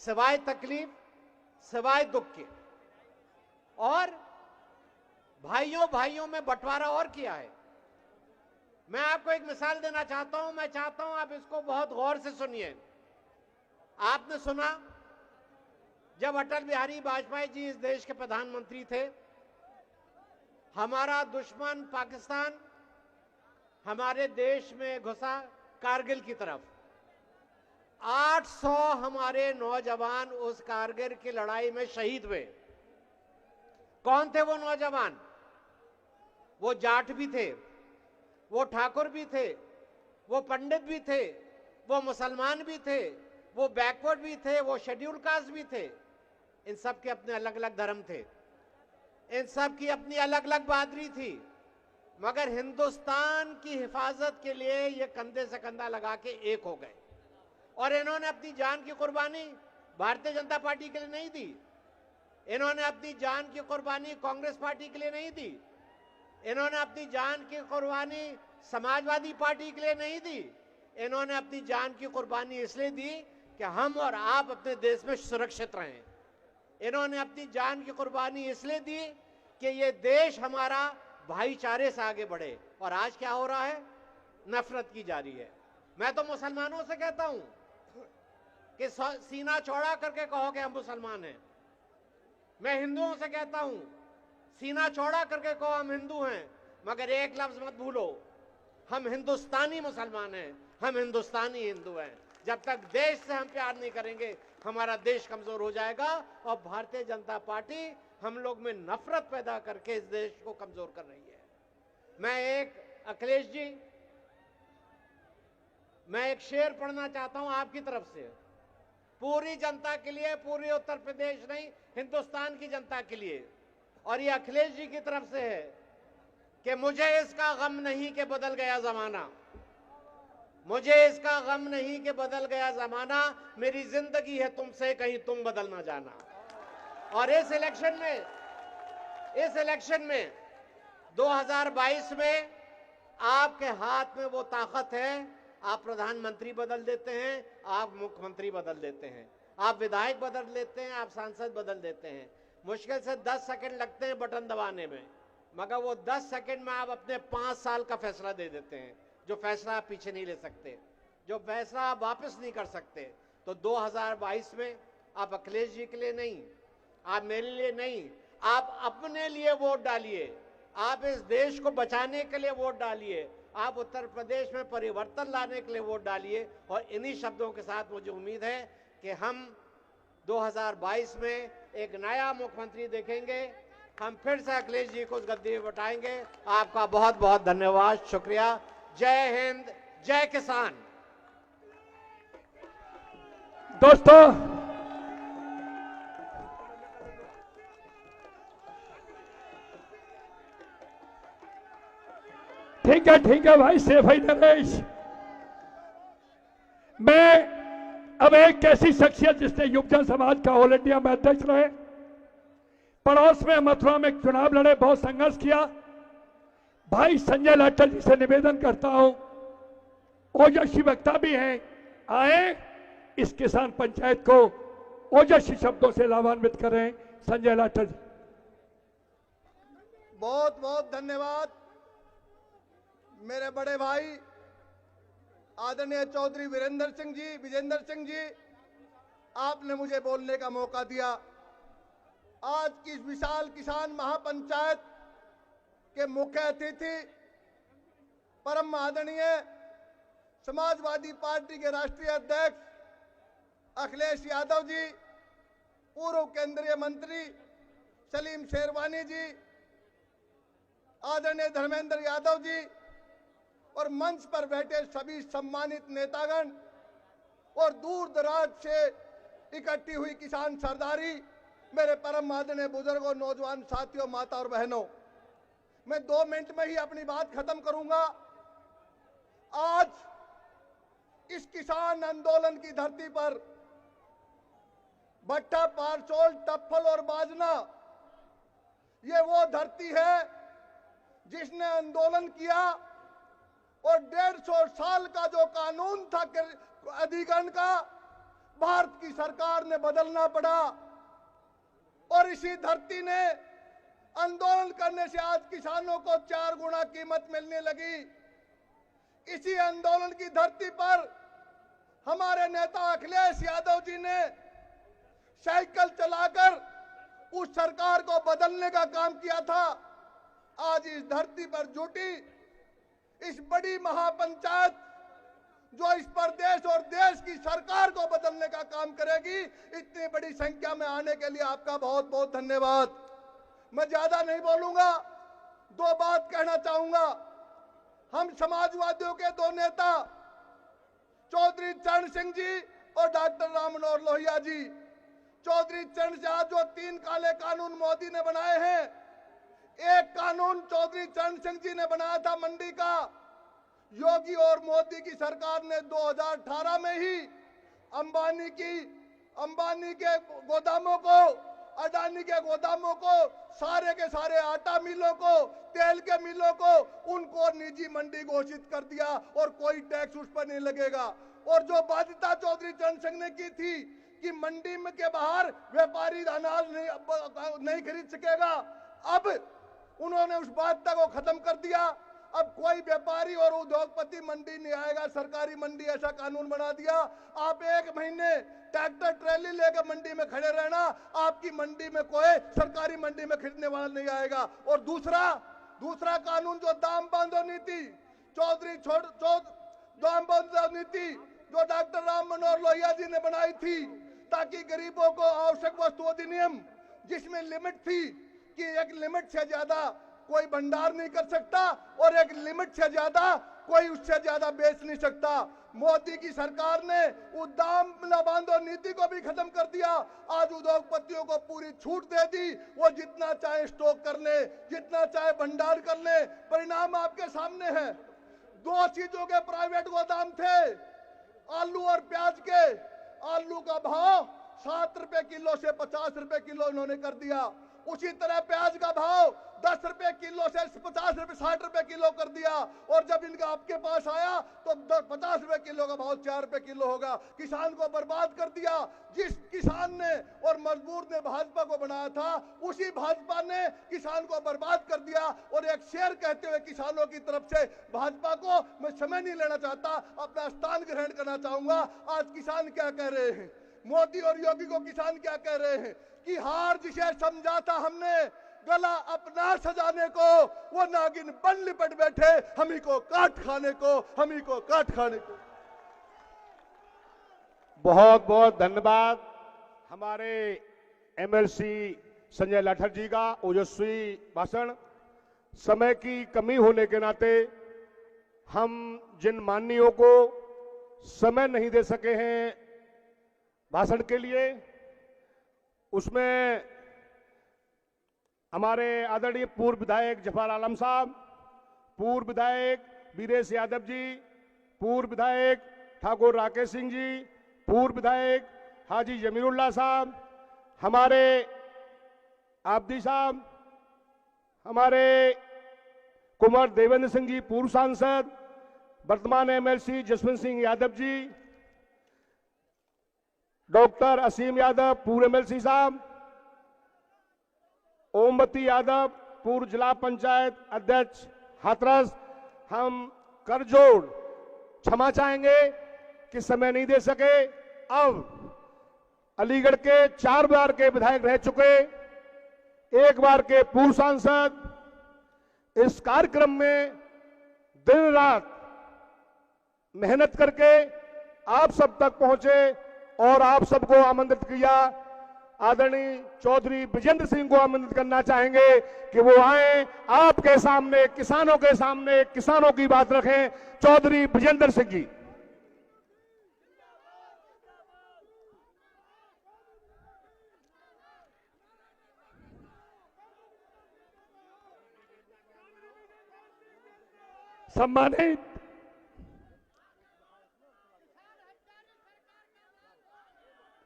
सिवाय तकलीफ, सिवाय दुख के? और भाइयों भाइयों में बंटवारा और किया है। मैं आपको एक मिसाल देना चाहता हूं, मैं चाहता हूं आप इसको बहुत गौर से सुनिए। आपने सुना जब अटल बिहारी वाजपेयी जी इस देश के प्रधानमंत्री थे, हमारा दुश्मन पाकिस्तान हमारे देश में घुसा कारगिल की तरफ, 800 हमारे नौजवान उस कारगिल की लड़ाई में शहीद हुए। कौन थे वो नौजवान? वो जाट भी थे, वो ठाकुर भी थे, वो पंडित भी थे, वो मुसलमान भी थे, वो बैकवर्ड भी थे, वो शेड्यूल कास्ट भी थे। इन सब के अपने अलग अलग धर्म थे, इन सब की अपनी अलग अलग बहादुरी थी, मगर हिंदुस्तान की हिफाजत के लिए ये कंधे से कंधा लगा के एक हो गए। और इन्होंने अपनी जान की कुर्बानी भारतीय जनता पार्टी के लिए नहीं दी, इन्होंने अपनी जान की कुर्बानी कांग्रेस पार्टी के लिए नहीं दी, इन्होंने अपनी जान की कुर्बानी समाजवादी पार्टी के लिए नहीं दी, इन्होंने अपनी जान की कुर्बानी इसलिए दी कि हम और आप अपने देश में सुरक्षित रहें। इन्होंने अपनी जान की कुर्बानी इसलिए दी कि ये देश हमारा भाईचारे से आगे बढ़े। और आज क्या हो रहा है? नफरत की जा रही है। मैं तो मुसलमानों से कहता हूं कि सीना चौड़ा करके कहो कि हम मुसलमान हैं। मैं हिंदुओं से कहता हूं सीना चौड़ा करके कहो हम हिंदू हैं, मगर एक लफ्ज मत भूलो, हम हिंदुस्तानी मुसलमान हैं, हम हिंदुस्तानी हिंदू हैं। जब तक देश से हम प्यार नहीं करेंगे, हमारा देश कमजोर हो जाएगा। और भारतीय जनता पार्टी हम लोग में नफरत पैदा करके इस देश को कमजोर कर रही है। अखिलेश जी, मैं एक शेर पढ़ना चाहता हूं आपकी तरफ से, पूरी जनता के लिए, पूरे उत्तर प्रदेश नहीं, हिंदुस्तान की जनता के लिए। और ये अखिलेश जी की तरफ से है कि मुझे इसका गम नहीं कि बदल गया जमाना, मुझे इसका गम नहीं कि बदल गया जमाना, मेरी जिंदगी है तुमसे, कहीं तुम बदल ना जाना। और इस इलेक्शन में 2022 में आपके हाथ में वो ताकत है, आप प्रधानमंत्री बदल देते हैं, आप मुख्यमंत्री बदल देते हैं, आप विधायक बदल देते हैं, आप सांसद बदल देते हैं। मुश्किल से 10 सेकंड लगते हैं बटन दबाने में, मगर वो 10 सेकंड में आप अपने 5 साल का फैसला दे देते हैं, जो फैसला आप पीछे नहीं ले सकते, जो फैसला आप वापस नहीं कर सकते। तो 2022 में आप अखिलेश जी के लिए नहीं, आप मेरे लिए नहीं, आप अपने लिए वोट डालिए। आप इस देश को बचाने के लिए वोट डालिए, आप उत्तर प्रदेश में परिवर्तन लाने के लिए वोट डालिए। और इन्हीं शब्दों के साथ मुझे उम्मीद है कि हम 2022 में एक नया मुख्यमंत्री देखेंगे, हम फिर से अखिलेश जी को उस गद्दी में बैठाएंगे। आपका बहुत बहुत धन्यवाद, शुक्रिया। जय हिंद, जय किसान। दोस्तों, ठीक है भाई सेफ है नरेश। मैं अब एक ऐसी शख्सियत जिसने युवजन समाज का ऑल इंडिया में अध्यक्ष रहे, पड़ोस में मथुरा में चुनाव लड़े, बहुत संघर्ष किया, भाई संजय लाठर जी से निवेदन करता हूं, ओजस्वी वक्ता भी हैं, आए इस किसान पंचायत को ओजस्वी शब्दों से लाभान्वित करें। संजय लाठर जी। बहुत बहुत धन्यवाद मेरे बड़े भाई आदरणीय चौधरी विजेंद्र सिंह जी, आपने मुझे बोलने का मौका दिया। आज की इस विशाल किसान महापंचायत के मुख्य अतिथि परम आदरणीय समाजवादी पार्टी के राष्ट्रीय अध्यक्ष अखिलेश यादव जी, पूर्व केंद्रीय मंत्री सलीम शेरवानी जी, आदरणीय धर्मेंद्र यादव जी और मंच पर बैठे सभी सम्मानित नेतागण और दूर दराज से इकट्ठी हुई किसान सरदारी, मेरे परम आदरणीय बुजुर्गों, नौजवान साथियों, माता और बहनों, मैं 2 मिनट में ही अपनी बात खत्म करूंगा। आज इस किसान आंदोलन की धरती पर भट्टा, पारचौल, टप्पल और बाजना, ये वो धरती है जिसने आंदोलन किया और 150 साल का जो कानून था अधिग्रहण का, भारत की सरकार ने बदलना पड़ा। और इसी धरती ने आंदोलन करने से आज किसानों को 4 गुना कीमत मिलने लगी। इसी आंदोलन की धरती पर हमारे नेता अखिलेश यादव जी ने साइकिल चलाकर उस सरकार को बदलने का काम किया था। आज इस धरती पर जुटी इस बड़ी महापंचायत जो इस प्रदेश और देश की सरकार को बदलने का काम करेगी, इतनी बड़ी संख्या में आने के लिए आपका बहुत बहुत धन्यवाद। मैं ज्यादा नहीं बोलूंगा, 2 बात कहना चाहूंगा। हम समाजवादियों के 2 नेता चौधरी चरण सिंह जी और डॉक्टर राम मनोहर लोहिया जी, चौधरी चरण सिंह जो 3 काले कानून मोदी ने बनाए हैं, एक कानून चौधरी चरण सिंह जी ने बनाया था मंडी का। योगी और मोदी की सरकार ने 2018 में ही अंबानी के गोदामों को, अडानी के गोदामों को, सारे के सारे आटा मिलों को, तेल के मिलों को, उनको निजी मंडी घोषित कर दिया और कोई टैक्स उस पर नहीं लगेगा। और जो बाध्यता चौधरी चरण सिंह ने की थी कि मंडी में के बाहर व्यापारी अनाज नहीं खरीद सकेगा, अब उन्होंने उस बाध्यता को खत्म कर दिया। अब कोई व्यापारी और उद्योगपति मंडी नहीं आएगा, सरकारी मंडी, ऐसा कानून बना दिया। आप 1 महीने ट्रैक्टर ट्रैली लेकर मंडी में खड़े रहना, आपकी मंडी में कोई सरकारी मंडी में खरीदने वाला नहीं आएगा। और दूसरा कानून जो दाम बांधो नीति, दाम बांधो नीति जो डॉक्टर राम मनोहर लोहिया जी ने बनाई थी, ताकि गरीबों को आवश्यक वस्तु अधिनियम, जिसमें लिमिट थी कि एक लिमिट से ज्यादा कोई भंडार नहीं कर सकता और एक लिमिट से ज्यादा कोई उससे ज्यादा बेच नहीं सकता। मोदी की सरकार ने उस दाम न बांधो नीति को भी खत्म कर दिया। आज उद्योगपतियों को पूरी छूट दे दी, वो जितना चाहे स्टॉक कर ले, जितना चाहे भंडार कर ले। परिणाम आपके सामने है। 2 चीजों के प्राइवेट गोदाम थे, आलू और प्याज के। आलू का भाव 7 रुपए किलो से 50 रुपए किलो इन्होंने कर दिया। उसी तरह प्याज का भाव 10 रुपए किलो से 50 रुपए 60 रुपए किलो कर दिया। और जब इनका आपके पास आया तो 50 रुपए किलो का भाव 4 रुपए किलो होगा। किसान को बर्बाद कर दिया। जिस किसान ने और मजदूर ने भाजपा को बनाया था, उसी भाजपा ने किसान को बर्बाद कर दिया। और एक शेर कहते हुए किसानों की तरफ से भाजपा को मैं समय नहीं लेना चाहता, अपना स्थान ग्रहण करना चाहूंगा। आज किसान क्या कह रहे हैं, मोदी और योगी को किसान क्या कह रहे हैं कि हार जिसे समझा था हमने, गला अपना सजाने को, वो नागिन बन लिपट बैठे हम ही को काट खाने को, हम ही को काट खाने को। बहुत बहुत धन्यवाद हमारे एमएलसी संजय लाठर जी का ओजस्वी भाषण। समय की कमी होने के नाते हम जिन माननीयों को समय नहीं दे सके हैं भाषण के लिए, उसमें हमारे आदरणीय पूर्व विधायक जफर आलम साहब, पूर्व विधायक वीरेश यादव जी, पूर्व विधायक ठाकुर राकेश सिंह जी, पूर्व विधायक हाजी जमीरुल्लाह साहब, हमारे आबदी साहब, हमारे कुंवर देवेंद्र सिंह जी पूर्व सांसद, वर्तमान एमएलसी जसवंत सिंह यादव जी, डॉक्टर असीम यादव पूर्व एमएलसी साहब, ओमवती यादव पूर्व जिला पंचायत अध्यक्ष हाथरस, हम करजोड़ क्षमा चाहेंगे कि समय नहीं दे सके। अब अलीगढ़ के 4 बार के विधायक रह चुके, 1 बार के पूर्व सांसद इस कार्यक्रम में दिन रात मेहनत करके आप सब तक पहुंचे और आप सबको आमंत्रित किया। आदरणीय चौधरी विजेंद्र सिंह को आमंत्रित करना चाहेंगे कि वो आए, आपके सामने किसानों के सामने किसानों की बात रखें। चौधरी विजेंद्र सिंह जी। सम्मानित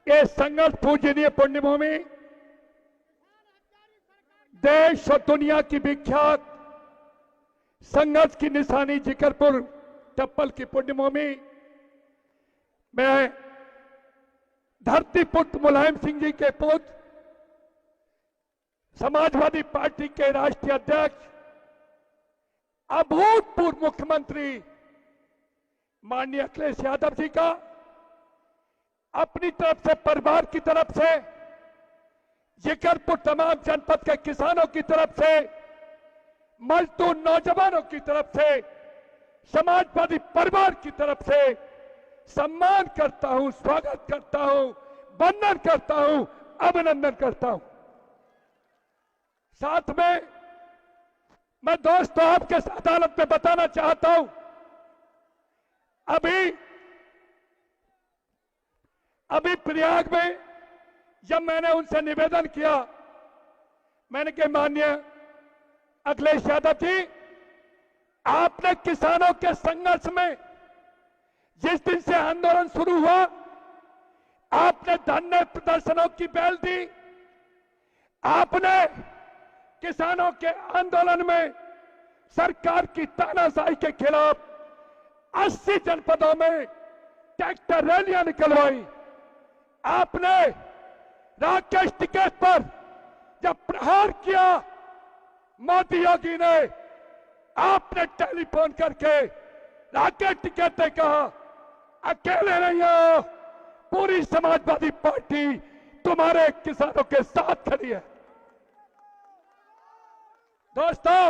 ये संघर्ष पूजनीय पुण्यभूमि, देश और दुनिया की विख्यात संघर्ष की निशानी जिकरपुर टप्पल की पुण्यभूमि में धरती पुत्र मुलायम सिंह जी के पुत्र, समाजवादी पार्टी के राष्ट्रीय अध्यक्ष, अभूतपूर्व मुख्यमंत्री माननीय अखिलेश यादव जी का अपनी तरफ से, परिवार की तरफ से, जिकरपुर तमाम जनपद के किसानों की तरफ से, मजदूर नौजवानों की तरफ से, समाजवादी परिवार की तरफ से सम्मान करता हूं, स्वागत करता हूं, वंदन करता हूं, अभिनंदन करता हूं। साथ में मैं दोस्तों आपके अदालत में बताना चाहता हूं, अभी प्रयाग में जब मैंने उनसे निवेदन किया, मैंने कहा माननीय अखिलेश यादव जी, आपने किसानों के संघर्ष में जिस दिन से आंदोलन शुरू हुआ, आपने धरने प्रदर्शनों की बेल दी, आपने किसानों के आंदोलन में सरकार की तानाशाही के खिलाफ 80 जनपदों में ट्रैक्टर रैलियां निकलवाई। आपने राकेश टिकैत पर जब प्रहार किया, मोदी योगी ने, आपने टेलीफोन करके राकेश टिकैत ने कहा, अकेले नहीं हो, पूरी समाजवादी पार्टी तुम्हारे किसानों के साथ खड़ी है। दोस्तों,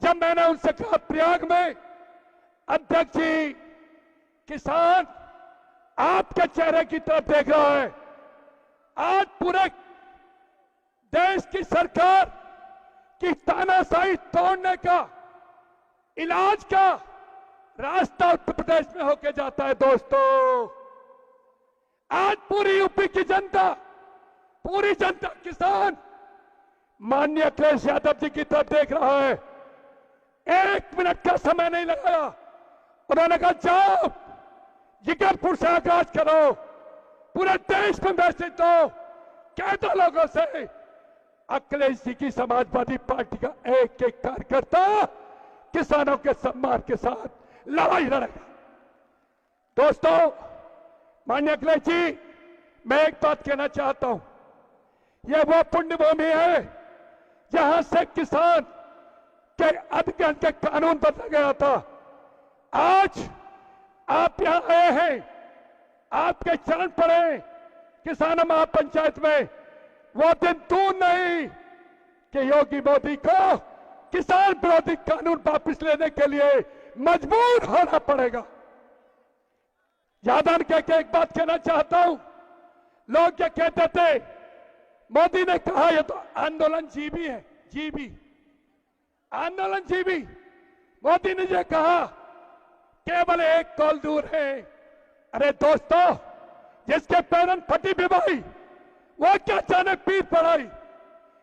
जब मैंने उनसे कहा प्रयाग में, अध्यक्ष जी, किसान आपके चेहरे की तरफ देख रहा है, आज पूरे देश की सरकार की तानाशाही तोड़ने का, इलाज का रास्ता उत्तर प्रदेश में होके जाता है। दोस्तों, आज पूरी यूपी की जनता, पूरी जनता, किसान माननीय अखिलेश यादव जी की तरफ देख रहा है। 1 मिनट का समय नहीं लगाया, उन्होंने कहा जाओ जिकरपुर से आगाज करो, पूरे देश में मैसेज दो, कह दो लोगों से अखिलेश जी की समाजवादी पार्टी का एक एक कार्यकर्ता किसानों के सम्मान के साथ लड़ाई लड़ेगा। दोस्तों, माननीय अखिलेश जी, मैं एक बात कहना चाहता हूं, यह वो पुण्यभूमि है जहां से किसान के अधिकार के कानून बदला गया था। आज आप यहां आए हैं, आपके चरण पड़े किसान महापंचायत में, वो दिन दूर नहीं कि योगी मोदी को किसान विरोधी कानून वापस लेने के लिए मजबूर होना पड़ेगा। यादन कह के एक बात कहना चाहता हूं, लोग क्या कहते थे, मोदी ने कहा ये तो आंदोलन जीवी है, जीवी आंदोलन जीवी। मोदी ने ये कहा केवल एक कॉल दूर है। अरे दोस्तों, जिसके पैरन फटी बीमारी वो क्या अचानक पीठ पड़ाई?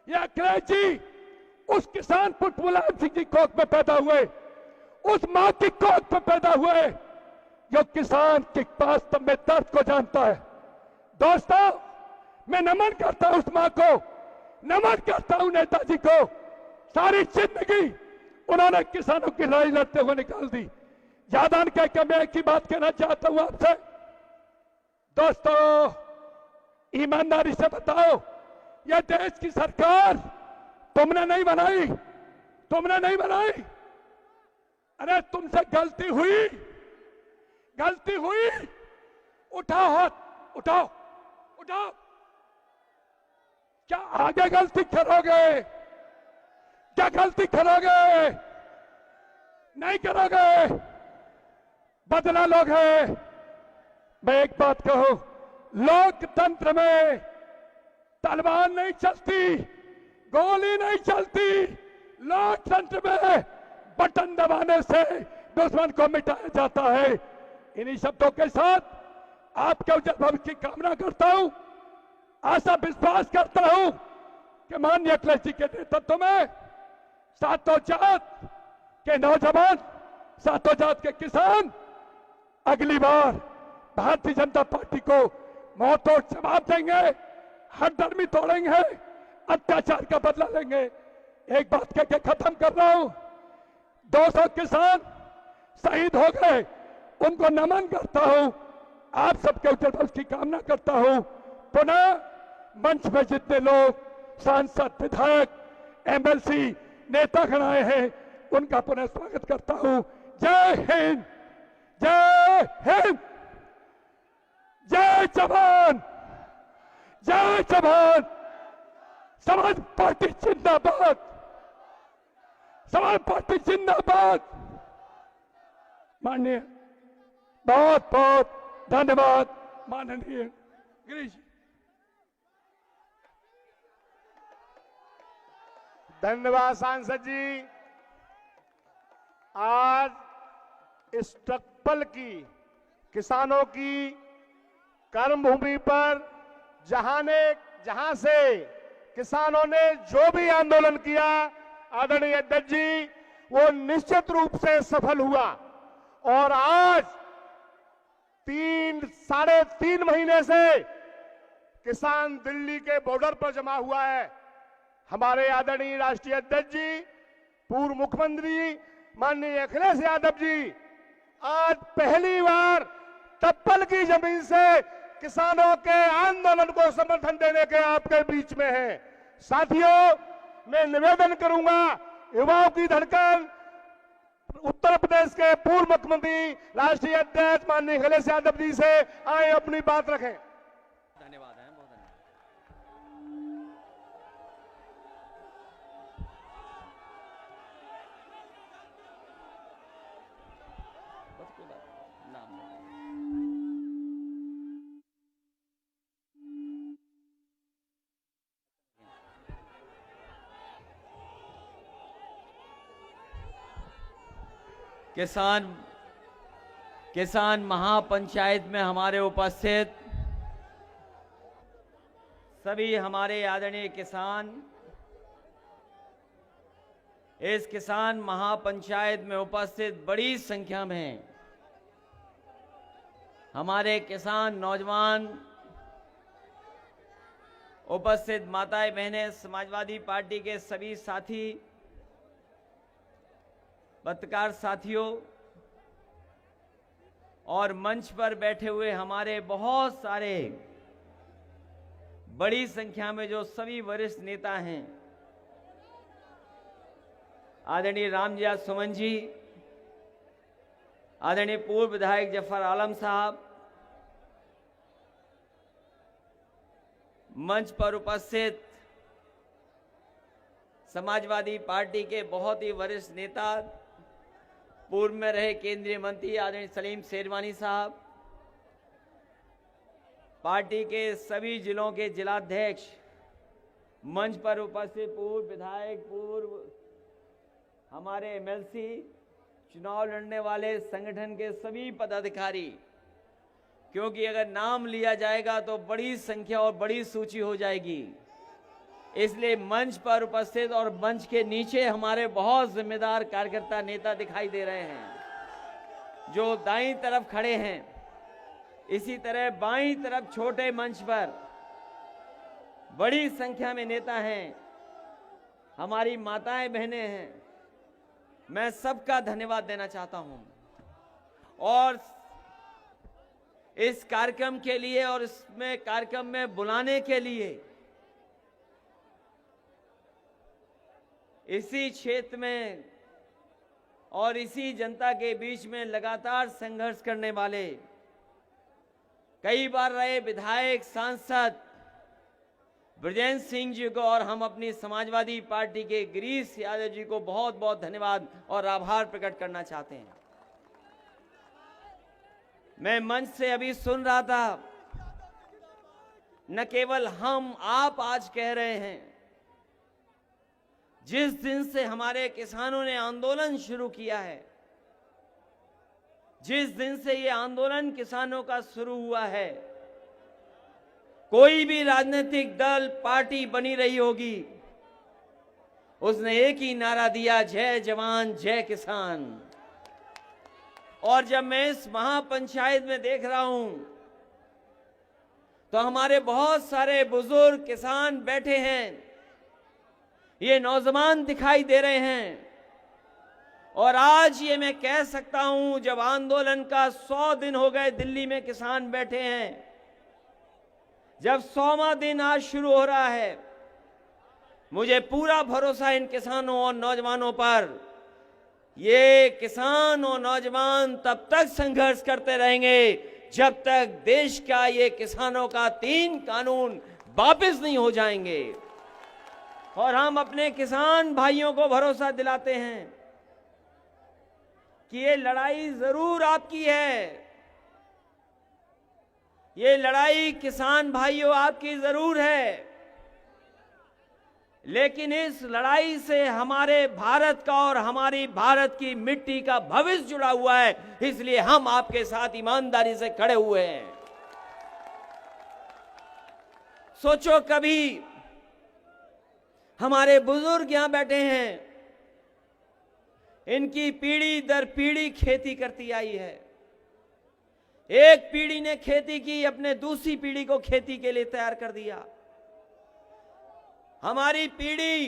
ये अखिलेश जी उस किसान पुत्र मुलायम सिंह की कोख में पैदा हुए, उस मां की कोख में पैदा हुए जो किसान के वास्तव में दर्द को जानता है। दोस्तों, मैं नमन करता हूं उस मां को, नमन करता हूं नेताजी को। सारी जिंदगी उन्होंने किसानों की लड़ाई लड़ते हुए निकाल दी। यादन कह के मैं एक ही बात कहना चाहता हूं आपसे, दोस्तों ईमानदारी से बताओ, यह देश की सरकार तुमने नहीं बनाई, तुमने नहीं बनाई। अरे तुमसे गलती हुई, गलती हुई, उठाओ हाथ, उठाओ उठाओ। क्या आगे गलती करोगे? क्या गलती करोगे? नहीं करोगे, बदला लोगे। मैं एक बात कहूं, लोकतंत्र में तलवार नहीं चलती, गोली नहीं चलती। लोकतंत्र में बटन दबाने से दुश्मन को मिटाया जाता है। इन्हीं शब्दों के साथ आपके उज्जवल भविष्य की कामना करता हूं, आशा विश्वास करता हूं कि माननीय अखिलेश जी के नेतृत्व में सातों जात के नौजवान, सातों जात के किसान अगली बार भारतीय जनता पार्टी को मुंहतोड़ जवाब देंगे, हरदर्मी तोड़ेंगे, अत्याचार का बदला लेंगे। एक बात कह के खत्म कर रहा हूं, 200 किसान शहीद हो गए, उनको नमन करता हूं, आप सबके उज्जवल भविष्य की कामना करता हूं। पुनः मंच में जितने लोग सांसद, विधायक, एमएलसी, नेतागण आए हैं, उनका पुनः स्वागत करता हूं। जय हिंद, जय हिंद, जय जवान, जय जवान। समाज पार्टी जिंदाबाद, समाज पार्टी जिंदाबाद। माननीय, बहुत बहुत धन्यवाद माननीय गिरीश जी। धन्यवाद सांसद जी। आज इस टकपल की किसानों की कर्मभूमि पर जहां से किसानों ने जो भी आंदोलन किया, आदरणीय अध्यक्ष जी, वो निश्चित रूप से सफल हुआ। और आज 3 साढ़े 3 महीने से किसान दिल्ली के बॉर्डर पर जमा हुआ है। हमारे आदरणीय राष्ट्रीय अध्यक्ष जी, पूर्व मुख्यमंत्री माननीय अखिलेश यादव जी आज पहली बार टप्पल की जमीन से किसानों के आंदोलन को समर्थन देने के आपके बीच में हैं। साथियों, मैं निवेदन करूंगा, युवाओं की धड़कन उत्तर प्रदेश के पूर्व मुख्यमंत्री राष्ट्रीय अध्यक्ष माननीय अखिलेश यादव जी से आए अपनी बात रखें। धन्यवाद है, बहुत धन्यवाद। किसान महापंचायत में हमारे उपस्थित सभी हमारे आदरणीय किसान, इस किसान महापंचायत में उपस्थित बड़ी संख्या में हमारे किसान नौजवान उपस्थित, माताएं बहनें, समाजवादी पार्टी के सभी साथी, पत्रकार साथियों और मंच पर बैठे हुए हमारे बहुत सारे बड़ी संख्या में जो सभी वरिष्ठ नेता हैं, आदरणीय रामजिया सुमन जी, आदरणीय पूर्व विधायक जफर आलम साहब, मंच पर उपस्थित समाजवादी पार्टी के बहुत ही वरिष्ठ नेता, पूर्व में रहे केंद्रीय मंत्री आदरणीय सलीम शेरवानी साहब, पार्टी के सभी जिलों के जिलाध्यक्ष, मंच पर उपस्थित पूर्व विधायक, पूर्व हमारे एमएलसी, चुनाव लड़ने वाले संगठन के सभी पदाधिकारी, क्योंकि अगर नाम लिया जाएगा तो बड़ी संख्या और बड़ी सूची हो जाएगी, इसलिए मंच पर उपस्थित और मंच के नीचे हमारे बहुत जिम्मेदार कार्यकर्ता नेता दिखाई दे रहे हैं जो दाईं तरफ खड़े हैं। इसी तरह बाईं तरफ छोटे मंच पर बड़ी संख्या में नेता हैं, हमारी माताएं बहनें हैं। मैं सबका धन्यवाद देना चाहता हूं और इस कार्यक्रम के लिए और इसमें कार्यक्रम में बुलाने के लिए इसी क्षेत्र में और इसी जनता के बीच में लगातार संघर्ष करने वाले कई बार रहे विधायक, सांसद ब्रजेंद्र सिंह जी को और हम अपनी समाजवादी पार्टी के गिरीश यादव जी को बहुत बहुत धन्यवाद और आभार प्रकट करना चाहते हैं। मैं मंच से अभी सुन रहा था, न केवल हम आप आज कह रहे हैं, जिस दिन से हमारे किसानों ने आंदोलन शुरू किया है, जिस दिन से ये आंदोलन किसानों का शुरू हुआ है, कोई भी राजनीतिक दल पार्टी बनी रही होगी, उसने एक ही नारा दिया, जय जवान जय किसान। और जब मैं इस महापंचायत में देख रहा हूं तो हमारे बहुत सारे बुजुर्ग किसान बैठे हैं, ये नौजवान दिखाई दे रहे हैं। और आज ये मैं कह सकता हूं, जब आंदोलन का 100 दिन हो गए, दिल्ली में किसान बैठे हैं, जब 100वां दिन आज शुरू हो रहा है, मुझे पूरा भरोसा इन किसानों और नौजवानों पर। ये किसान और नौजवान तब तक संघर्ष करते रहेंगे जब तक देश का ये किसानों का 3 कानून वापस नहीं हो जाएंगे। और हम अपने किसान भाइयों को भरोसा दिलाते हैं कि ये लड़ाई जरूर आपकी है, ये लड़ाई किसान भाइयों आपकी जरूर है, लेकिन इस लड़ाई से हमारे भारत का और हमारी भारत की मिट्टी का भविष्य जुड़ा हुआ है, इसलिए हम आपके साथ ईमानदारी से खड़े हुए हैं। सोचो, कभी हमारे बुजुर्ग यहां बैठे हैं, इनकी पीढ़ी दर पीढ़ी खेती करती आई है। एक पीढ़ी ने खेती की, अपने दूसरी पीढ़ी को खेती के लिए तैयार कर दिया। हमारी पीढ़ी,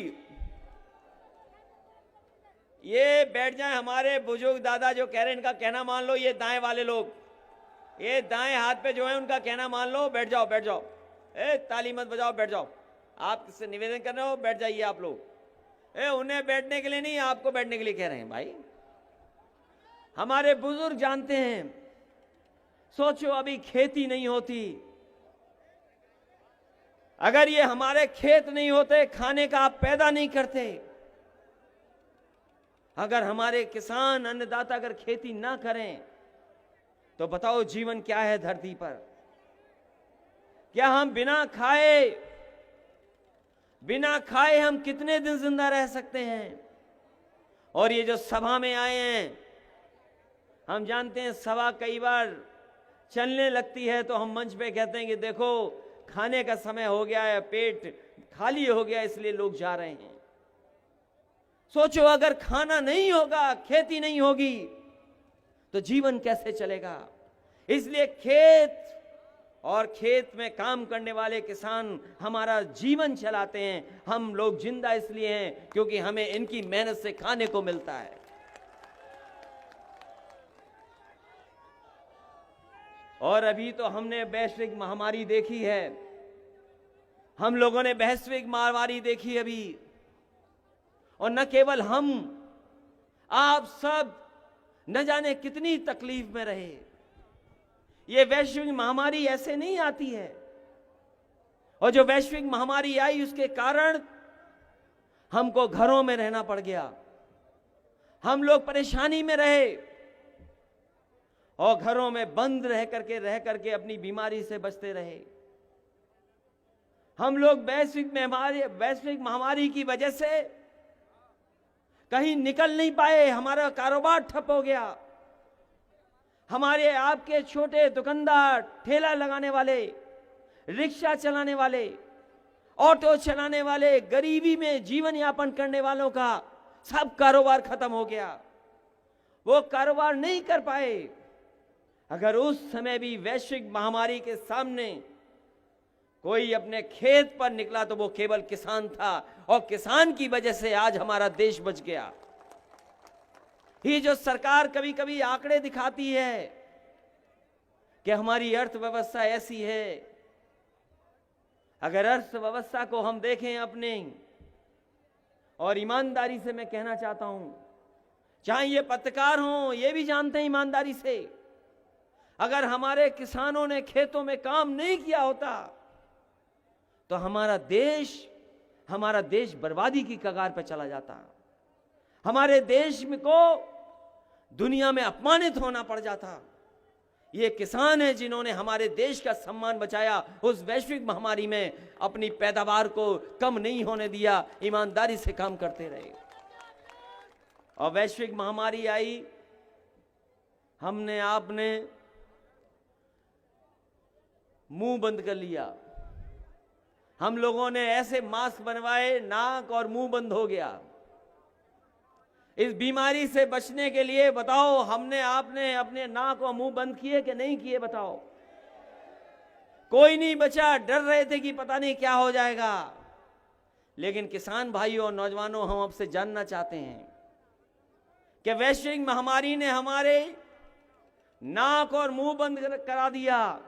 ये बैठ जाए हमारे बुजुर्ग दादा जो कह रहे हैं, इनका कहना मान लो, ये दाएं वाले लोग, ये दाएं हाथ पे जो है उनका कहना मान लो, बैठ जाओ बैठ जाओ, ताली मत बजाओ, बैठ जाओ। आपसे निवेदन कर रहे हो, बैठ जाइए आप लोग। उन्हें बैठने के लिए नहीं, आपको बैठने के लिए कह रहे हैं भाई। हमारे बुजुर्ग जानते हैं। सोचो, अभी खेती नहीं होती, अगर ये हमारे खेत नहीं होते, खाने का आप पैदा नहीं करते, अगर हमारे किसान अन्नदाता अगर खेती ना करें, तो बताओ जीवन क्या है धरती पर। क्या हम बिना खाए हम कितने दिन जिंदा रह सकते हैं। और ये जो सभा में आए हैं, हम जानते हैं सभा कई बार चलने लगती है तो हम मंच पे कहते हैं कि देखो खाने का समय हो गया है, पेट खाली हो गया, इसलिए लोग जा रहे हैं। सोचो, अगर खाना नहीं होगा, खेती नहीं होगी, तो जीवन कैसे चलेगा। इसलिए खेत और खेत में काम करने वाले किसान हमारा जीवन चलाते हैं। हम लोग जिंदा इसलिए हैं क्योंकि हमें इनकी मेहनत से खाने को मिलता है। और अभी तो हमने वैश्विक महामारी देखी है, हम लोगों ने वैश्विक महामारी देखी अभी। और न केवल हम, आप सब न जाने कितनी तकलीफ में रहे। ये वैश्विक महामारी ऐसे नहीं आती है, और जो वैश्विक महामारी आई उसके कारण हमको घरों में रहना पड़ गया, हम लोग परेशानी में रहे और घरों में बंद रह करके अपनी बीमारी से बचते रहे। हम लोग वैश्विक महामारी की वजह से कहीं निकल नहीं पाए, हमारा कारोबार ठप हो गया। हमारे आपके छोटे दुकानदार, ठेला लगाने वाले, रिक्शा चलाने वाले, ऑटो चलाने वाले, गरीबी में जीवन यापन करने वालों का सब कारोबार खत्म हो गया। वो कारोबार नहीं कर पाए। अगर उस समय भी वैश्विक महामारी के सामने कोई अपने खेत पर निकला तो वो केवल किसान था, और किसान की वजह से आज हमारा देश बच गया। ये जो सरकार कभी कभी आंकड़े दिखाती है कि हमारी अर्थव्यवस्था ऐसी है, अगर अर्थव्यवस्था को हम देखें अपने, और ईमानदारी से मैं कहना चाहता हूं, चाहे ये पत्रकार हों, ये भी जानते हैं ईमानदारी से, अगर हमारे किसानों ने खेतों में काम नहीं किया होता तो हमारा देश बर्बादी की कगार पर चला जाता। हमारे देश में को दुनिया में अपमानित होना पड़ जाता। ये किसान हैं जिन्होंने हमारे देश का सम्मान बचाया, उस वैश्विक महामारी में अपनी पैदावार को कम नहीं होने दिया, ईमानदारी से काम करते रहे। और वैश्विक महामारी आई, हमने आपने मुंह बंद कर लिया। हम लोगों ने ऐसे मास्क बनवाए, नाक और मुंह बंद हो गया। इस बीमारी से बचने के लिए बताओ, आपने अपने नाक और मुंह बंद किए कि नहीं किए? बताओ। कोई नहीं बचा, डर रहे थे कि पता नहीं क्या हो जाएगा। लेकिन किसान भाइयों और नौजवानों, हम आपसे जानना चाहते हैं कि वैश्विक महामारी ने हमारे नाक और मुंह बंद करा दिया,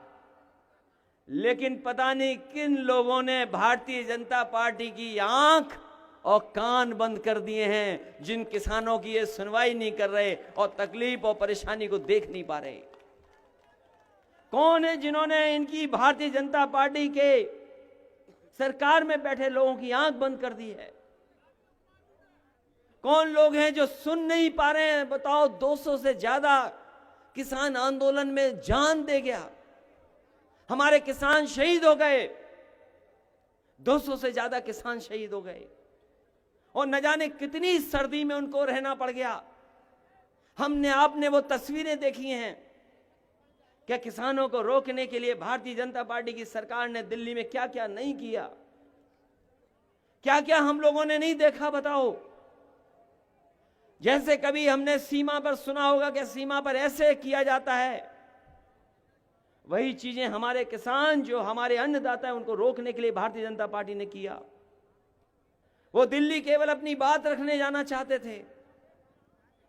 लेकिन पता नहीं किन लोगों ने भारतीय जनता पार्टी की आंख और कान बंद कर दिए हैं, जिन किसानों की ये सुनवाई नहीं कर रहे और तकलीफ और परेशानी को देख नहीं पा रहे। कौन है जिन्होंने इनकी भारतीय जनता पार्टी के सरकार में बैठे लोगों की आंख बंद कर दी है? कौन लोग हैं जो सुन नहीं पा रहे हैं? बताओ। 200 से ज्यादा किसान आंदोलन में जान दे गया, हमारे किसान शहीद हो गए, 200 से ज्यादा किसान शहीद हो गए, और न जाने कितनी सर्दी में उनको रहना पड़ गया। आपने वो तस्वीरें देखी हैं कि किसानों को रोकने के लिए भारतीय जनता पार्टी की सरकार ने दिल्ली में क्या क्या नहीं किया, क्या क्या हम लोगों ने नहीं देखा? बताओ। जैसे कभी हमने सीमा पर सुना होगा कि सीमा पर ऐसे किया जाता है, वही चीजें हमारे किसान, जो हमारे अन्नदाता है, उनको रोकने के लिए भारतीय जनता पार्टी ने किया। वो दिल्ली केवल अपनी बात रखने जाना चाहते थे,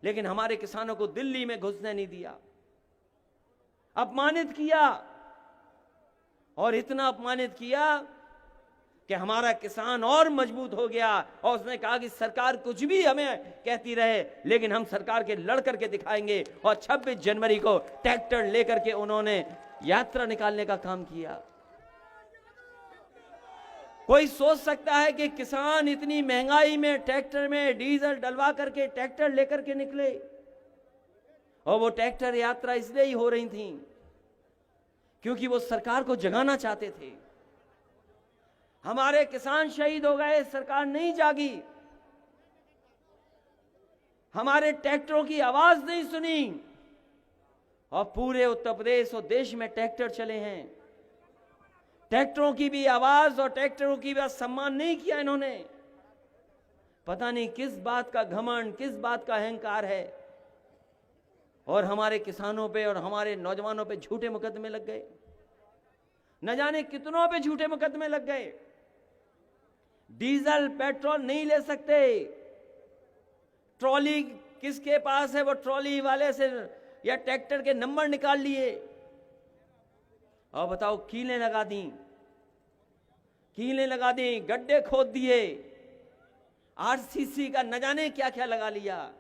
लेकिन हमारे किसानों को दिल्ली में घुसने नहीं दिया, अपमानित किया। और इतना अपमानित किया कि हमारा किसान और मजबूत हो गया, और उसने कहा कि सरकार कुछ भी हमें कहती रहे, लेकिन हम सरकार के लड़ करके दिखाएंगे। और 26 जनवरी को ट्रैक्टर लेकर के उन्होंने यात्रा निकालने का काम किया। कोई सोच सकता है कि किसान इतनी महंगाई में ट्रैक्टर में डीजल डलवा करके ट्रैक्टर लेकर के निकले? और वो ट्रैक्टर यात्रा इसलिए ही हो रही थी क्योंकि वो सरकार को जगाना चाहते थे। हमारे किसान शहीद हो गए, सरकार नहीं जागी, हमारे ट्रैक्टरों की आवाज नहीं सुनी, और पूरे उत्तर प्रदेश और देश में ट्रैक्टर चले हैं। ट्रैक्टरों की भी आवाज और ट्रैक्टरों की भी सम्मान नहीं किया इन्होंने। पता नहीं किस बात का घमंड, किस बात का अहंकार है, और हमारे किसानों पे और हमारे नौजवानों पे झूठे मुकदमे लग गए। न जाने कितनों पे झूठे मुकदमे लग गए। डीजल पेट्रोल नहीं ले सकते, ट्रॉली किसके पास है वो ट्रॉली वाले से या ट्रैक्टर के नंबर निकाल लिए, और बताओ कीलें लगा दी, गड्ढे खोद दिए, आरसीसी का न जाने क्या क्या लगा लिया,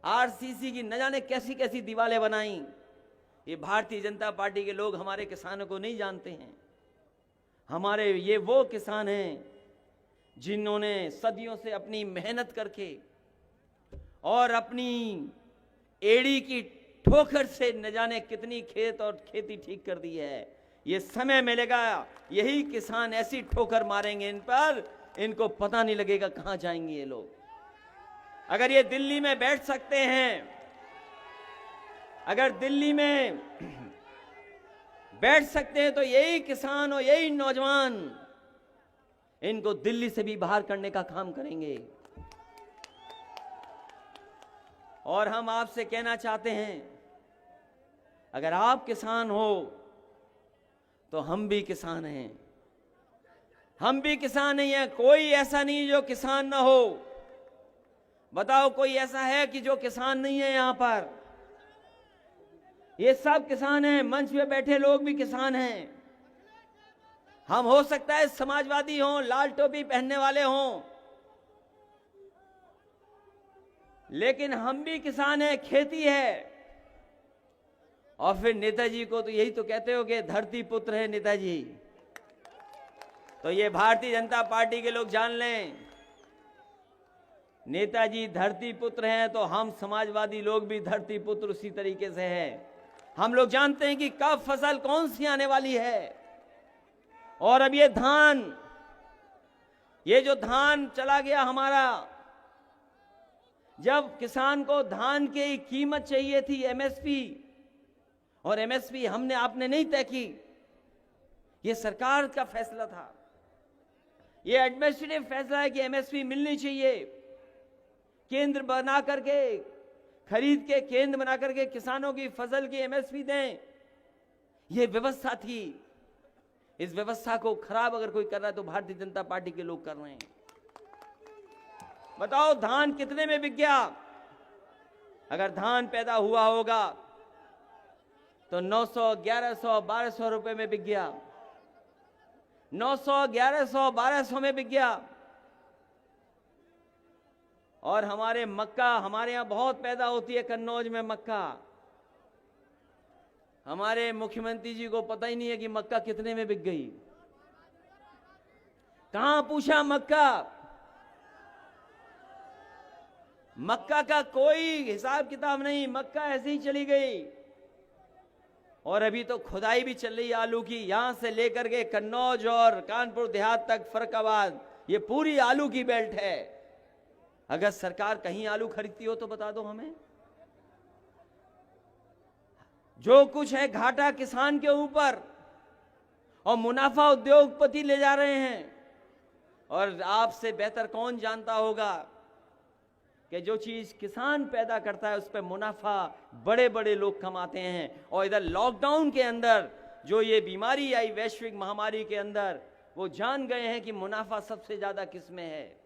आरसीसी की न जाने कैसी कैसी दीवारें बनाई। ये भारतीय जनता पार्टी के लोग हमारे किसानों को नहीं जानते हैं। हमारे ये वो किसान हैं जिन्होंने सदियों से अपनी मेहनत करके और अपनी एड़ी की ठोकर से न जाने कितनी खेत और खेती ठीक कर दी है। ये समय मिलेगा, यही किसान ऐसी ठोकर मारेंगे इन पर, इनको पता नहीं लगेगा कहां जाएंगे ये लोग। अगर ये दिल्ली में बैठ सकते हैं, अगर दिल्ली में बैठ सकते हैं, तो यही किसान और यही नौजवान इनको दिल्ली से भी बाहर करने का काम करेंगे। और हम आपसे कहना चाहते हैं, अगर आप किसान हो तो हम भी किसान हैं, हम भी किसान नहीं हैं। कोई ऐसा नहीं जो किसान ना हो। बताओ कोई ऐसा है कि जो किसान नहीं है? यहां पर ये सब किसान हैं, मंच पे बैठे लोग भी किसान हैं। हम हो सकता है समाजवादी हों, लाल टोपी पहनने वाले हों, लेकिन हम भी किसान हैं, खेती है। और फिर नेताजी को तो यही तो कहते हो कि धरती पुत्र है नेताजी। तो ये भारतीय जनता पार्टी के लोग जान लें, नेताजी धरती पुत्र हैं तो हम समाजवादी लोग भी धरती पुत्र उसी तरीके से हैं। हम लोग जानते हैं कि कब फसल कौन सी आने वाली है। और अब ये धान, ये जो धान चला गया हमारा, जब किसान को धान की कीमत चाहिए थी एमएसपी, और एमएसपी हमने आपने नहीं तय की, ये सरकार का फैसला था, ये एडमिनिस्ट्रेटिव फैसला है कि एमएसपी मिलनी चाहिए। केंद्र बना करके, खरीद के केंद्र बना करके किसानों की फसल की एमएसपी दें, ये व्यवस्था थी। इस व्यवस्था को खराब अगर कोई कर रहा है तो भारतीय जनता पार्टी के लोग कर रहे हैं। बताओ धान कितने में बिक गया? अगर धान पैदा हुआ होगा तो 900, 1100, 1200 रुपए में बिक गया, 900, 1100, 1200 में बिक गया। और हमारे मक्का, हमारे यहां बहुत पैदा होती है कन्नौज में मक्का। हमारे मुख्यमंत्री जी को पता ही नहीं है कि मक्का कितने में बिक गई। कहां पूछा मक्का? मक्का का कोई हिसाब किताब नहीं, मक्का ऐसे ही चली गई। और अभी तो खुदाई भी चल रही है आलू की, यहां से लेकर के कन्नौज और कानपुर देहात तक, फर्रुखाबाद, ये पूरी आलू की बेल्ट है। अगर सरकार कहीं आलू खरीदती हो तो बता दो हमें। जो कुछ है घाटा किसान के ऊपर और मुनाफा उद्योगपति ले जा रहे हैं। और आपसे बेहतर कौन जानता होगा कि जो चीज किसान पैदा करता है उस पर मुनाफा बड़े बड़े लोग कमाते हैं। और इधर लॉकडाउन के अंदर जो ये बीमारी आई, वैश्विक महामारी के अंदर, वो जान गए हैं कि मुनाफा सबसे ज्यादा किस में है।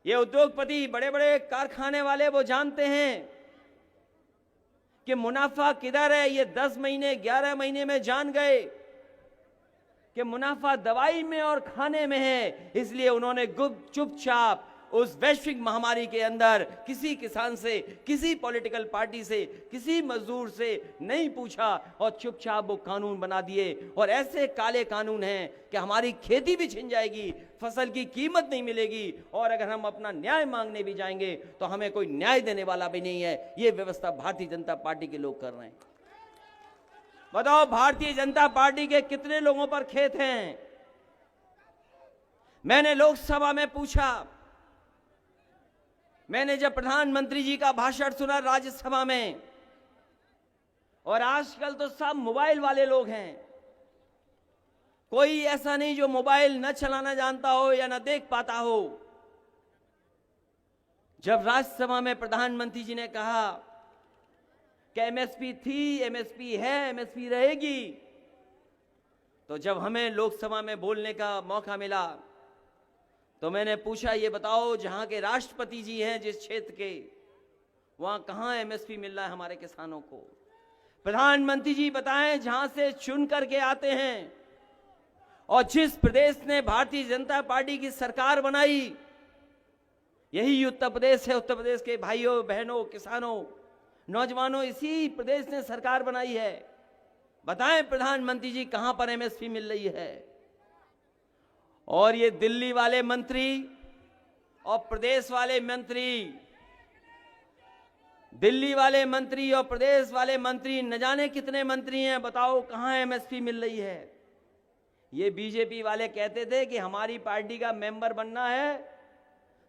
ये उद्योगपति, बड़े बड़े कारखाने वाले, वो जानते हैं कि मुनाफा किधर है। ये 10 महीने, 11 महीने में जान गए कि मुनाफा दवाई में और खाने में है। इसलिए उन्होंने चुपचाप उस वैश्विक महामारी के अंदर किसी किसान से, किसी पॉलिटिकल पार्टी से, किसी मजदूर से नहीं पूछा और चुपचाप वो कानून बना दिए। और ऐसे काले कानून हैं कि हमारी खेती भी छिन जाएगी, फसल की कीमत नहीं मिलेगी, और अगर हम अपना न्याय मांगने भी जाएंगे तो हमें कोई न्याय देने वाला भी नहीं है। ये व्यवस्था भारतीय जनता पार्टी के लोग कर रहे हैं। बताओ भारतीय जनता पार्टी के कितने लोगों पर खेत हैं? मैंने लोकसभा में पूछा, मैंने जब प्रधानमंत्री जी का भाषण सुना राज्यसभा में, और आजकल तो सब मोबाइल वाले लोग हैं, कोई ऐसा नहीं जो मोबाइल न चलाना जानता हो या न देख पाता हो। जब राज्यसभा में प्रधानमंत्री जी ने कहा कि एमएसपी थी, एमएसपी है, एमएसपी रहेगी, तो जब हमें लोकसभा में बोलने का मौका मिला तो मैंने पूछा, ये बताओ जहां के राष्ट्रपति जी हैं जिस क्षेत्र के, वहां कहां एमएसपी मिल रहा है हमारे किसानों को? प्रधानमंत्री जी बताएं जहां से चुन करके आते हैं। और जिस प्रदेश ने भारतीय जनता पार्टी की सरकार बनाई, यही उत्तर प्रदेश है। उत्तर प्रदेश के भाइयों बहनों, किसानों, नौजवानों, इसी प्रदेश ने सरकार बनाई है। बताएं प्रधानमंत्री जी कहां पर एमएसपी मिल रही है? और ये दिल्ली वाले मंत्री और प्रदेश वाले मंत्री, दिल्ली वाले मंत्री और प्रदेश वाले मंत्री, न जाने कितने मंत्री हैं, बताओ कहां एमएसपी मिल रही है। ये बीजेपी वाले कहते थे कि हमारी पार्टी का मेंबर बनना है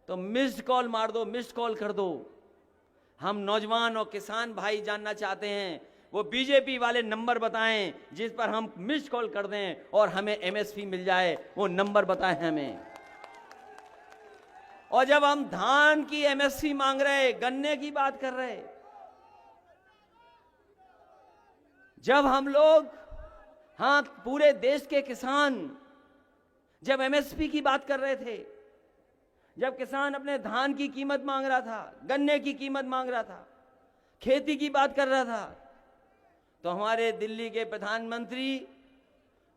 तो मिस्ड कॉल मार दो, मिस्ड कॉल कर दो। हम नौजवान और किसान भाई जानना चाहते हैं वो बीजेपी वाले नंबर बताएं जिस पर हम मिस्ड कॉल कर दें और हमें एमएसपी मिल जाए, वो नंबर बताएं हमें। और जब हम धान की एमएसपी मांग रहे, गन्ने की बात कर रहे, जब हम लोग, हाँ, पूरे देश के किसान जब एमएसपी की बात कर रहे थे, जब किसान अपने धान की कीमत मांग रहा था, गन्ने की कीमत मांग रहा था, खेती की बात कर रहा था, तो हमारे दिल्ली के प्रधानमंत्री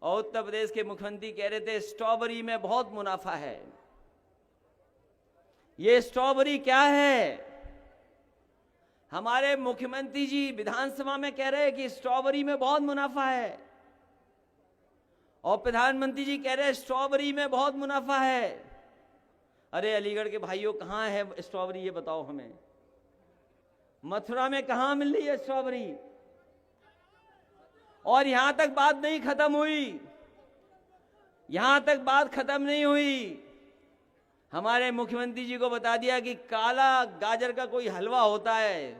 और उत्तर प्रदेश के मुख्यमंत्री कह रहे थे स्ट्रॉबेरी में बहुत मुनाफा है। ये स्ट्रॉबेरी क्या है? हमारे मुख्यमंत्री जी विधानसभा में कह रहे हैं कि स्ट्रॉबेरी में बहुत मुनाफा है, और प्रधानमंत्री जी कह रहे हैं स्ट्रॉबेरी में बहुत मुनाफा है। अरे अलीगढ़ के भाइयों, कहां है स्ट्रॉबेरी, ये बताओ हमें। मथुरा में कहां मिल रही है स्ट्रॉबेरी? और यहां तक बात नहीं खत्म हुई, यहां तक बात खत्म नहीं हुई। हमारे मुख्यमंत्री जी को बता दिया कि काला गाजर का कोई हलवा होता है।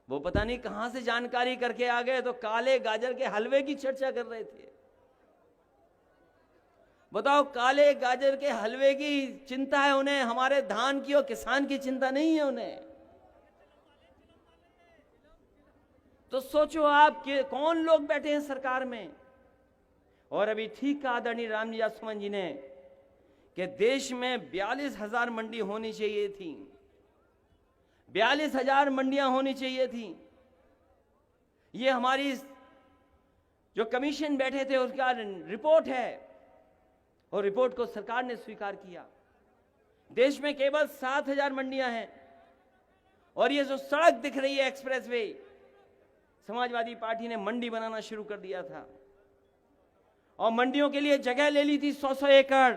वो पता नहीं कहां से जानकारी करके आ गए, तो काले गाजर के हलवे की चर्चा कर रहे थे। बताओ, काले गाजर के हलवे की चिंता है उन्हें, हमारे धान की और किसान की चिंता नहीं है उन्हें। तो सोचो आप कि कौन लोग बैठे हैं सरकार में। और अभी ठीक कहा आदरणीय रामजी जासवान जी ने कि देश में 42,000 मंडी होनी चाहिए थी, 42,000 मंडियां होनी चाहिए थी। ये हमारी जो कमीशन बैठे थे उसका रिपोर्ट है, और रिपोर्ट को सरकार ने स्वीकार किया। देश में केवल 7,000 मंडियां हैं, और ये जो सड़क दिख रही है एक्सप्रेसवे, समाजवादी पार्टी ने मंडी बनाना शुरू कर दिया था, और मंडियों के लिए जगह ले ली थी 100-100 एकड़।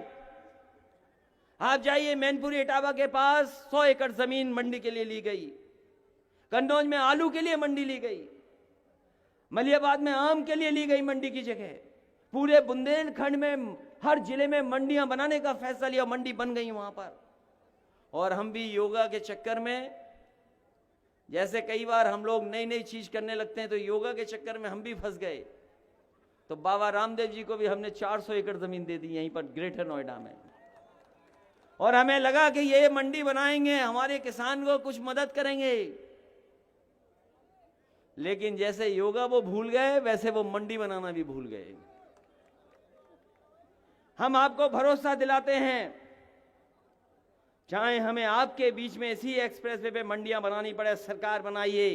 आप जाइए मैनपुरी इटावा के पास 100 एकड़ जमीन मंडी के लिए ली गई, कन्नौज में आलू के लिए मंडी ली गई, मलियाबाद में आम के लिए ली गई मंडी की जगह। पूरे बुंदेलखंड में हर जिले में मंडियां बनाने का फैसला लिया, मंडी बन गई वहां पर। और हम भी योगा के चक्कर में, जैसे कई बार हम लोग नई नई चीज करने लगते हैं, तो योगा के चक्कर में हम भी फंस गए। तो बाबा रामदेव जी को भी हमने 400 एकड़ जमीन दे दी यहीं पर ग्रेटर नोएडा में, और हमें लगा कि ये मंडी बनाएंगे, हमारे किसान को कुछ मदद करेंगे। लेकिन जैसे योगा वो भूल गए, वैसे वो मंडी बनाना भी भूल गए। हम आपको भरोसा दिलाते हैं, चाहे हमें आपके बीच में इसी एक्सप्रेसवे पे मंडियां बनानी पड़े, सरकार बनाइए,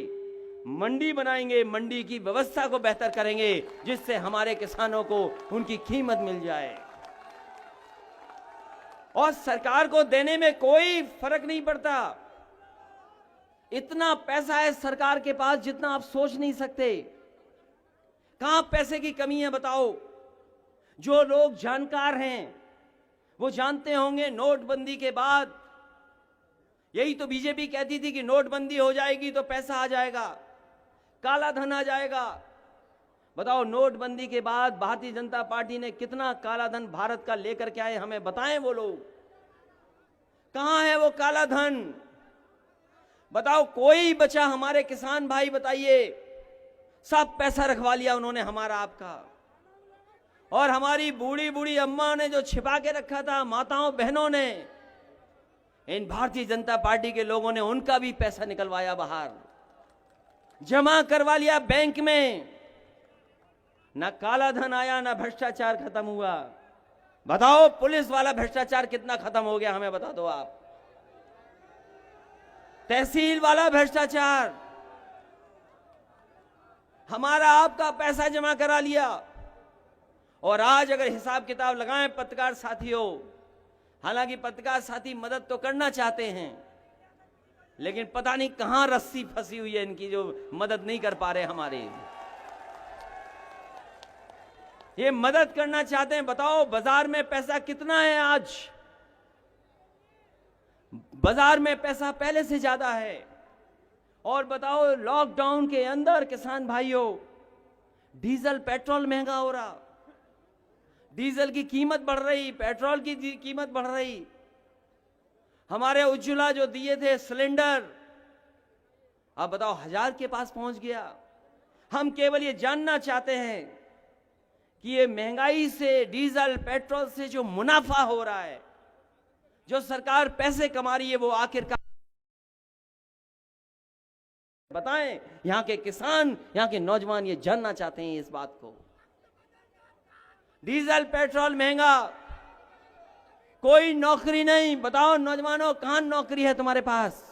मंडी बनाएंगे, मंडी की व्यवस्था को बेहतर करेंगे, जिससे हमारे किसानों को उनकी कीमत मिल जाए। और सरकार को देने में कोई फर्क नहीं पड़ता। इतना पैसा है सरकार के पास जितना आप सोच नहीं सकते। कहां पैसे की कमी है बताओ। जो लोग जानकार हैं वो जानते होंगे, नोटबंदी के बाद यही तो बीजेपी कहती थी कि नोटबंदी हो जाएगी तो पैसा आ जाएगा, काला धन आ जाएगा। बताओ, नोटबंदी के बाद भारतीय जनता पार्टी ने कितना काला धन भारत का लेकर के आए, हमें बताएं वो लोग। कहां है वो काला धन? बताओ, कोई बचा हमारे किसान भाई बताइए? सब पैसा रखवा लिया उन्होंने हमारा आपका। और हमारी बूढ़ी बूढ़ी अम्मा ने जो छिपा के रखा था, माताओं बहनों ने, इन भारतीय जनता पार्टी के लोगों ने उनका भी पैसा निकलवाया बाहर, जमा करवा लिया बैंक में। ना काला धन आया, ना भ्रष्टाचार खत्म हुआ। बताओ, पुलिस वाला भ्रष्टाचार कितना खत्म हो गया, हमें बता दो आप। तहसील वाला भ्रष्टाचार, हमारा आपका पैसा जमा करा लिया। और आज अगर हिसाब किताब लगाएं पत्रकार साथियों, हालांकि पत्रकार साथी मदद तो करना चाहते हैं, लेकिन पता नहीं कहां रस्सी फंसी हुई है इनकी, जो मदद नहीं कर पा रहे हमारे। ये मदद करना चाहते हैं। बताओ बाजार में पैसा कितना है आज? बाजार में पैसा पहले से ज्यादा है। और बताओ लॉकडाउन के अंदर किसान भाइयों, डीजल पेट्रोल महंगा हो रहा, डीजल की कीमत बढ़ रही, पेट्रोल की कीमत बढ़ रही। हमारे उज्ज्वला जो दिए थे सिलेंडर, अब बताओ 1000 के पास पहुंच गया। हम केवल ये जानना चाहते हैं कि ये महंगाई से, डीजल पेट्रोल से जो मुनाफा हो रहा है, जो सरकार पैसे कमा रही है, वो आखिरकार बताएं। यहां के किसान, यहां के नौजवान ये जानना चाहते हैं इस बात को। डीजल पेट्रोल महंगा, कोई नौकरी नहीं। बताओ नौजवानों, कहां नौकरी है तुम्हारे पास?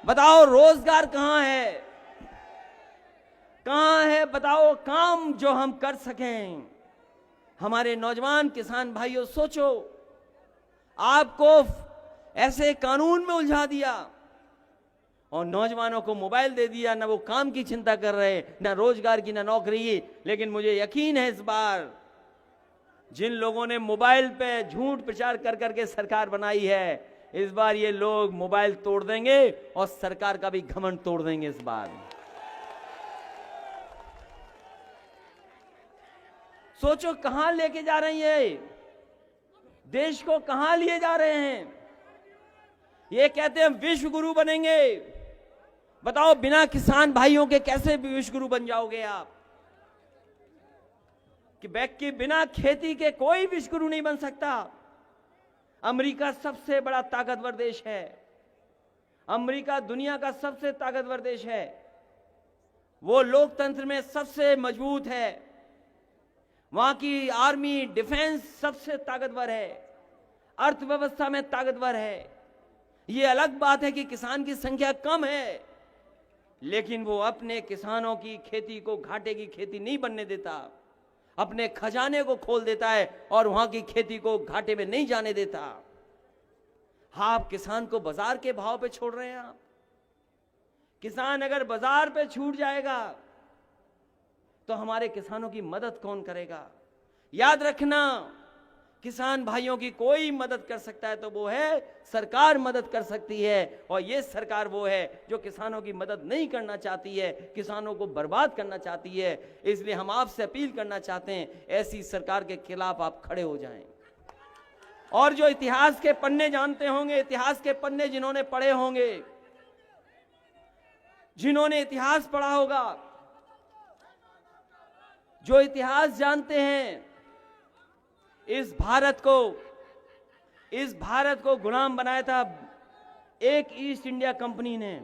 बताओ रोजगार कहां है, कहां है? बताओ काम जो हम कर सकें। हमारे नौजवान किसान भाइयों, सोचो, आपको ऐसे कानून में उलझा दिया और नौजवानों को मोबाइल दे दिया, ना वो काम की चिंता कर रहे, ना रोजगार की, ना नौकरी। लेकिन मुझे यकीन है इस बार जिन लोगों ने मोबाइल पे झूठ प्रचार कर करके सरकार बनाई है, इस बार ये लोग मोबाइल तोड़ देंगे और सरकार का भी घमंड तोड़ देंगे इस बार। सोचो कहां लेके जा रही है, देश को कहां लिए जा रहे हैं। ये कहते हैं विश्व गुरु बनेंगे। बताओ बिना किसान भाइयों के कैसे विश्व गुरु बन जाओगे आप? कि बिना खेती के कोई विश्व गुरु नहीं बन सकता। अमेरिका सबसे बड़ा ताकतवर देश है, अमेरिका दुनिया का सबसे ताकतवर देश है, वो लोकतंत्र में सबसे मजबूत है, वहां की आर्मी डिफेंस सबसे ताकतवर है, अर्थव्यवस्था में ताकतवर है। ये अलग बात है कि किसान की संख्या कम है, लेकिन वो अपने किसानों की खेती को घाटे की खेती नहीं बनने देता, अपने खजाने को खोल देता है और वहां की खेती को घाटे में नहीं जाने देता। आप किसान को बाजार के भाव पे छोड़ रहे हैं। आप किसान अगर बाजार पे छूट जाएगा तो हमारे किसानों की मदद कौन करेगा? याद रखना, किसान भाइयों की कोई मदद कर सकता है तो वो है सरकार मदद कर सकती है। और ये सरकार वो है जो किसानों की मदद नहीं करना चाहती है, किसानों को बर्बाद करना चाहती है। इसलिए हम आपसे अपील करना चाहते हैं, ऐसी सरकार के खिलाफ आप खड़े हो जाएं। और जो इतिहास के पन्ने जानते होंगे, इतिहास के पन्ने जिन्होंने पढ़े होंगे, जिन्होंने इतिहास पढ़ा होगा, जो इतिहास जानते हैं, इस भारत को गुलाम बनाया था एक ईस्ट इंडिया कंपनी ने।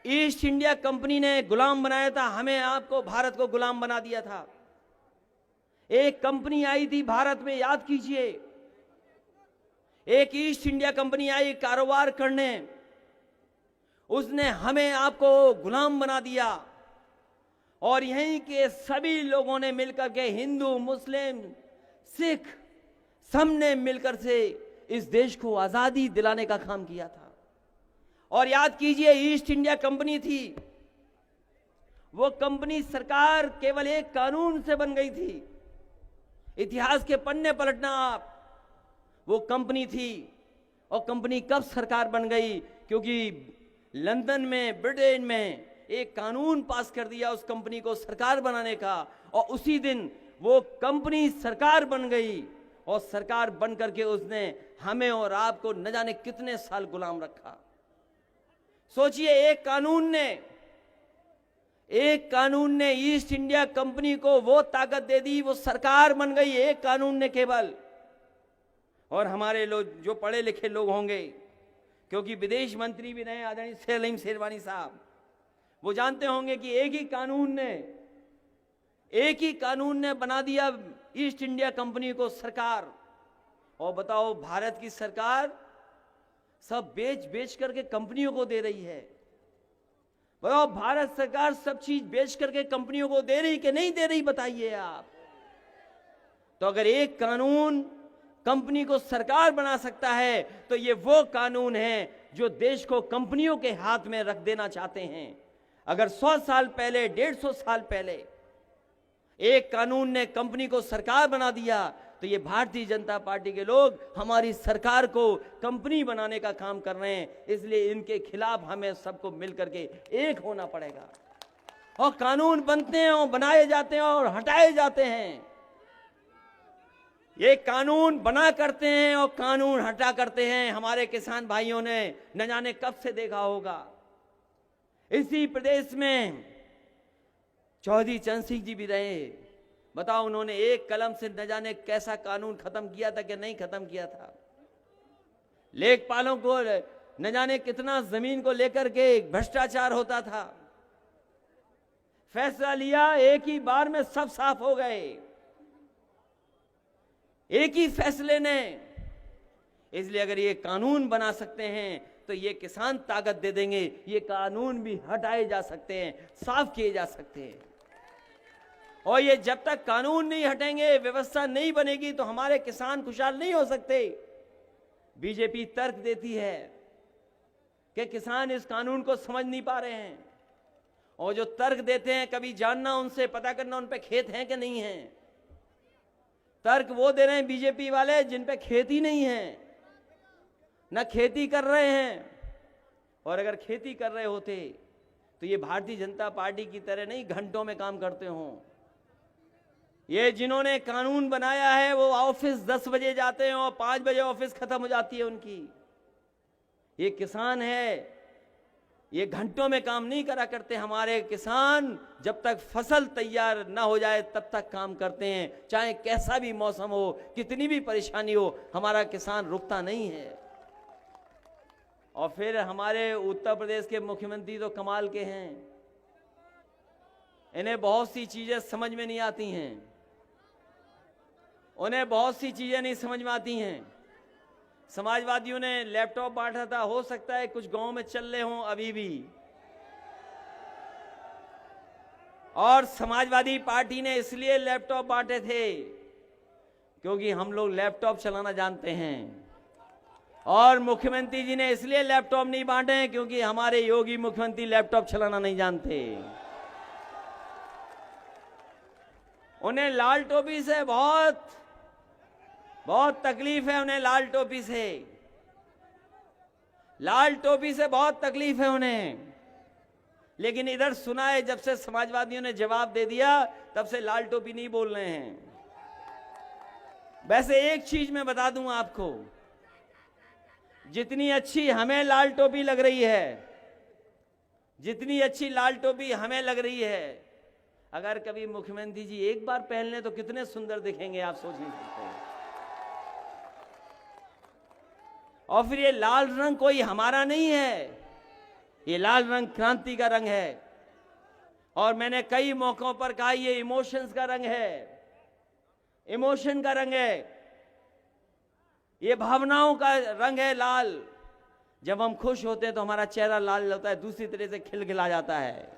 ईस्ट इंडिया कंपनी ने गुलाम बनाया था, हमें आपको, भारत को गुलाम बना दिया था। एक कंपनी आई थी भारत में, याद कीजिए, एक ईस्ट इंडिया कंपनी आई कारोबार करने, उसने हमें आपको गुलाम बना दिया। और यहीं के सभी लोगों ने मिलकर के, हिंदू, मुस्लिम, सिख, सबने मिलकर से इस देश को आजादी दिलाने का काम किया था। और याद कीजिए, ईस्ट इंडिया कंपनी थी, वो कंपनी सरकार केवल एक कानून से बन गई थी। इतिहास के पन्ने पलटना आप, वो कंपनी थी। और कंपनी कब सरकार बन गई? क्योंकि लंदन में, ब्रिटेन में एक कानून पास कर दिया उस कंपनी को सरकार बनाने का, और उसी दिन वो कंपनी सरकार बन गई। और सरकार बन करके उसने हमें और आपको न जाने कितने साल गुलाम रखा। सोचिए, एक कानून ने ईस्ट इंडिया कंपनी को वो ताकत दे दी, वो सरकार बन गई एक कानून ने केवल। और हमारे लोग जो पढ़े लिखे लोग होंगे, क्योंकि विदेश मंत्री भी रहे आदरणीय सलीम शेरवानी साहब, वो जानते होंगे कि एक ही कानून ने बना दिया ईस्ट इंडिया कंपनी को सरकार। और बताओ, भारत की सरकार सब बेच करके कंपनियों को दे रही है। बताओ, भारत सरकार सब चीज बेच करके कंपनियों को दे रही कि नहीं दे रही, बताइए आप। तो अगर एक कानून कंपनी को सरकार बना सकता है, तो ये वो कानून है जो देश को कंपनियों के हाथ में रख देना चाहते हैं। अगर 100 साल पहले, 150 साल पहले एक कानून ने कंपनी को सरकार बना दिया, तो ये भारतीय जनता पार्टी के लोग हमारी सरकार को कंपनी बनाने का काम कर रहे हैं। इसलिए इनके खिलाफ हमें सबको मिलकर के एक होना पड़ेगा। और कानून बनते हैं और बनाए जाते हैं और हटाए जाते हैं। ये कानून बना करते हैं और कानून हटा करते हैं। हमारे किसान भाइयों ने न जाने कब से देखा होगा। इसी प्रदेश में चौधरी चरण सिंह जी भी रहे। बताओ, उन्होंने एक कलम से न जाने कैसा कानून खत्म किया था कि नहीं खत्म किया था। लेखपालों को न जाने कितना जमीन को लेकर के भ्रष्टाचार होता था। फैसला लिया, एक ही बार में सब साफ हो गए, एक ही फैसले ने। इसलिए अगर ये कानून बना सकते हैं तो ये किसान ताकत दे देंगे। ये कानून भी हटाए जा सकते हैं, साफ किए जा सकते हैं। और ये जब तक कानून नहीं हटेंगे, व्यवस्था नहीं बनेगी, तो हमारे किसान खुशहाल नहीं हो सकते। बीजेपी तर्क देती है कि किसान इस कानून को समझ नहीं पा रहे हैं। और जो तर्क देते हैं, कभी जानना उनसे, पता करना उन पे खेत हैं कि नहीं है। तर्क वो दे रहे हैं बीजेपी वाले जिन पे खेती नहीं है, न खेती कर रहे हैं। और अगर खेती कर रहे होते तो ये भारतीय जनता पार्टी की तरह नहीं घंटों में काम करते हों। ये जिन्होंने कानून बनाया है वो ऑफिस 10 बजे जाते हैं और 5 बजे ऑफिस खत्म हो जाती है उनकी। ये किसान है, ये घंटों में काम नहीं करा करते। हमारे किसान जब तक फसल तैयार ना हो जाए तब तक काम करते हैं, चाहे कैसा भी मौसम हो, कितनी भी परेशानी हो, हमारा किसान रुकता नहीं है। और फिर हमारे उत्तर प्रदेश के मुख्यमंत्री तो कमाल के हैं। इन्हें बहुत सी चीजें समझ में नहीं आती हैं। उन्हें बहुत सी चीजें नहीं समझ में आती हैं। समाजवादियों ने लैपटॉप बांटा था, हो सकता है कुछ गांव में चल रहे हों अभी भी। और समाजवादी पार्टी ने इसलिए लैपटॉप बांटे थे क्योंकि हम लोग लैपटॉप चलाना जानते हैं। और मुख्यमंत्री जी ने इसलिए लैपटॉप नहीं बांटे हैं क्योंकि हमारे योगी मुख्यमंत्री लैपटॉप चलाना नहीं जानते। उन्हें लाल टोपी से बहुत तकलीफ है। उन्हें लाल टोपी से बहुत तकलीफ है उन्हें। लेकिन इधर सुना है, जब से समाजवादियों ने जवाब दे दिया तब से लाल टोपी नहीं बोल रहे हैं। वैसे एक चीज मैं बता दूं आपको, जितनी अच्छी हमें लाल टोपी लग रही है, जितनी अच्छी लाल टोपी हमें लग रही है, अगर कभी मुख्यमंत्री जी एक बार पहन लें तो कितने सुंदर दिखेंगे, आप सोच नहीं सकते। और फिर ये लाल रंग कोई हमारा नहीं है, ये लाल रंग क्रांति का रंग है। और मैंने कई मौकों पर कहा ये इमोशंस का रंग है, इमोशन का रंग है, ये भावनाओं का रंग है लाल। जब हम खुश होते हैं तो हमारा चेहरा लाल होता है, दूसरी तरह से खिलखिला जाता है।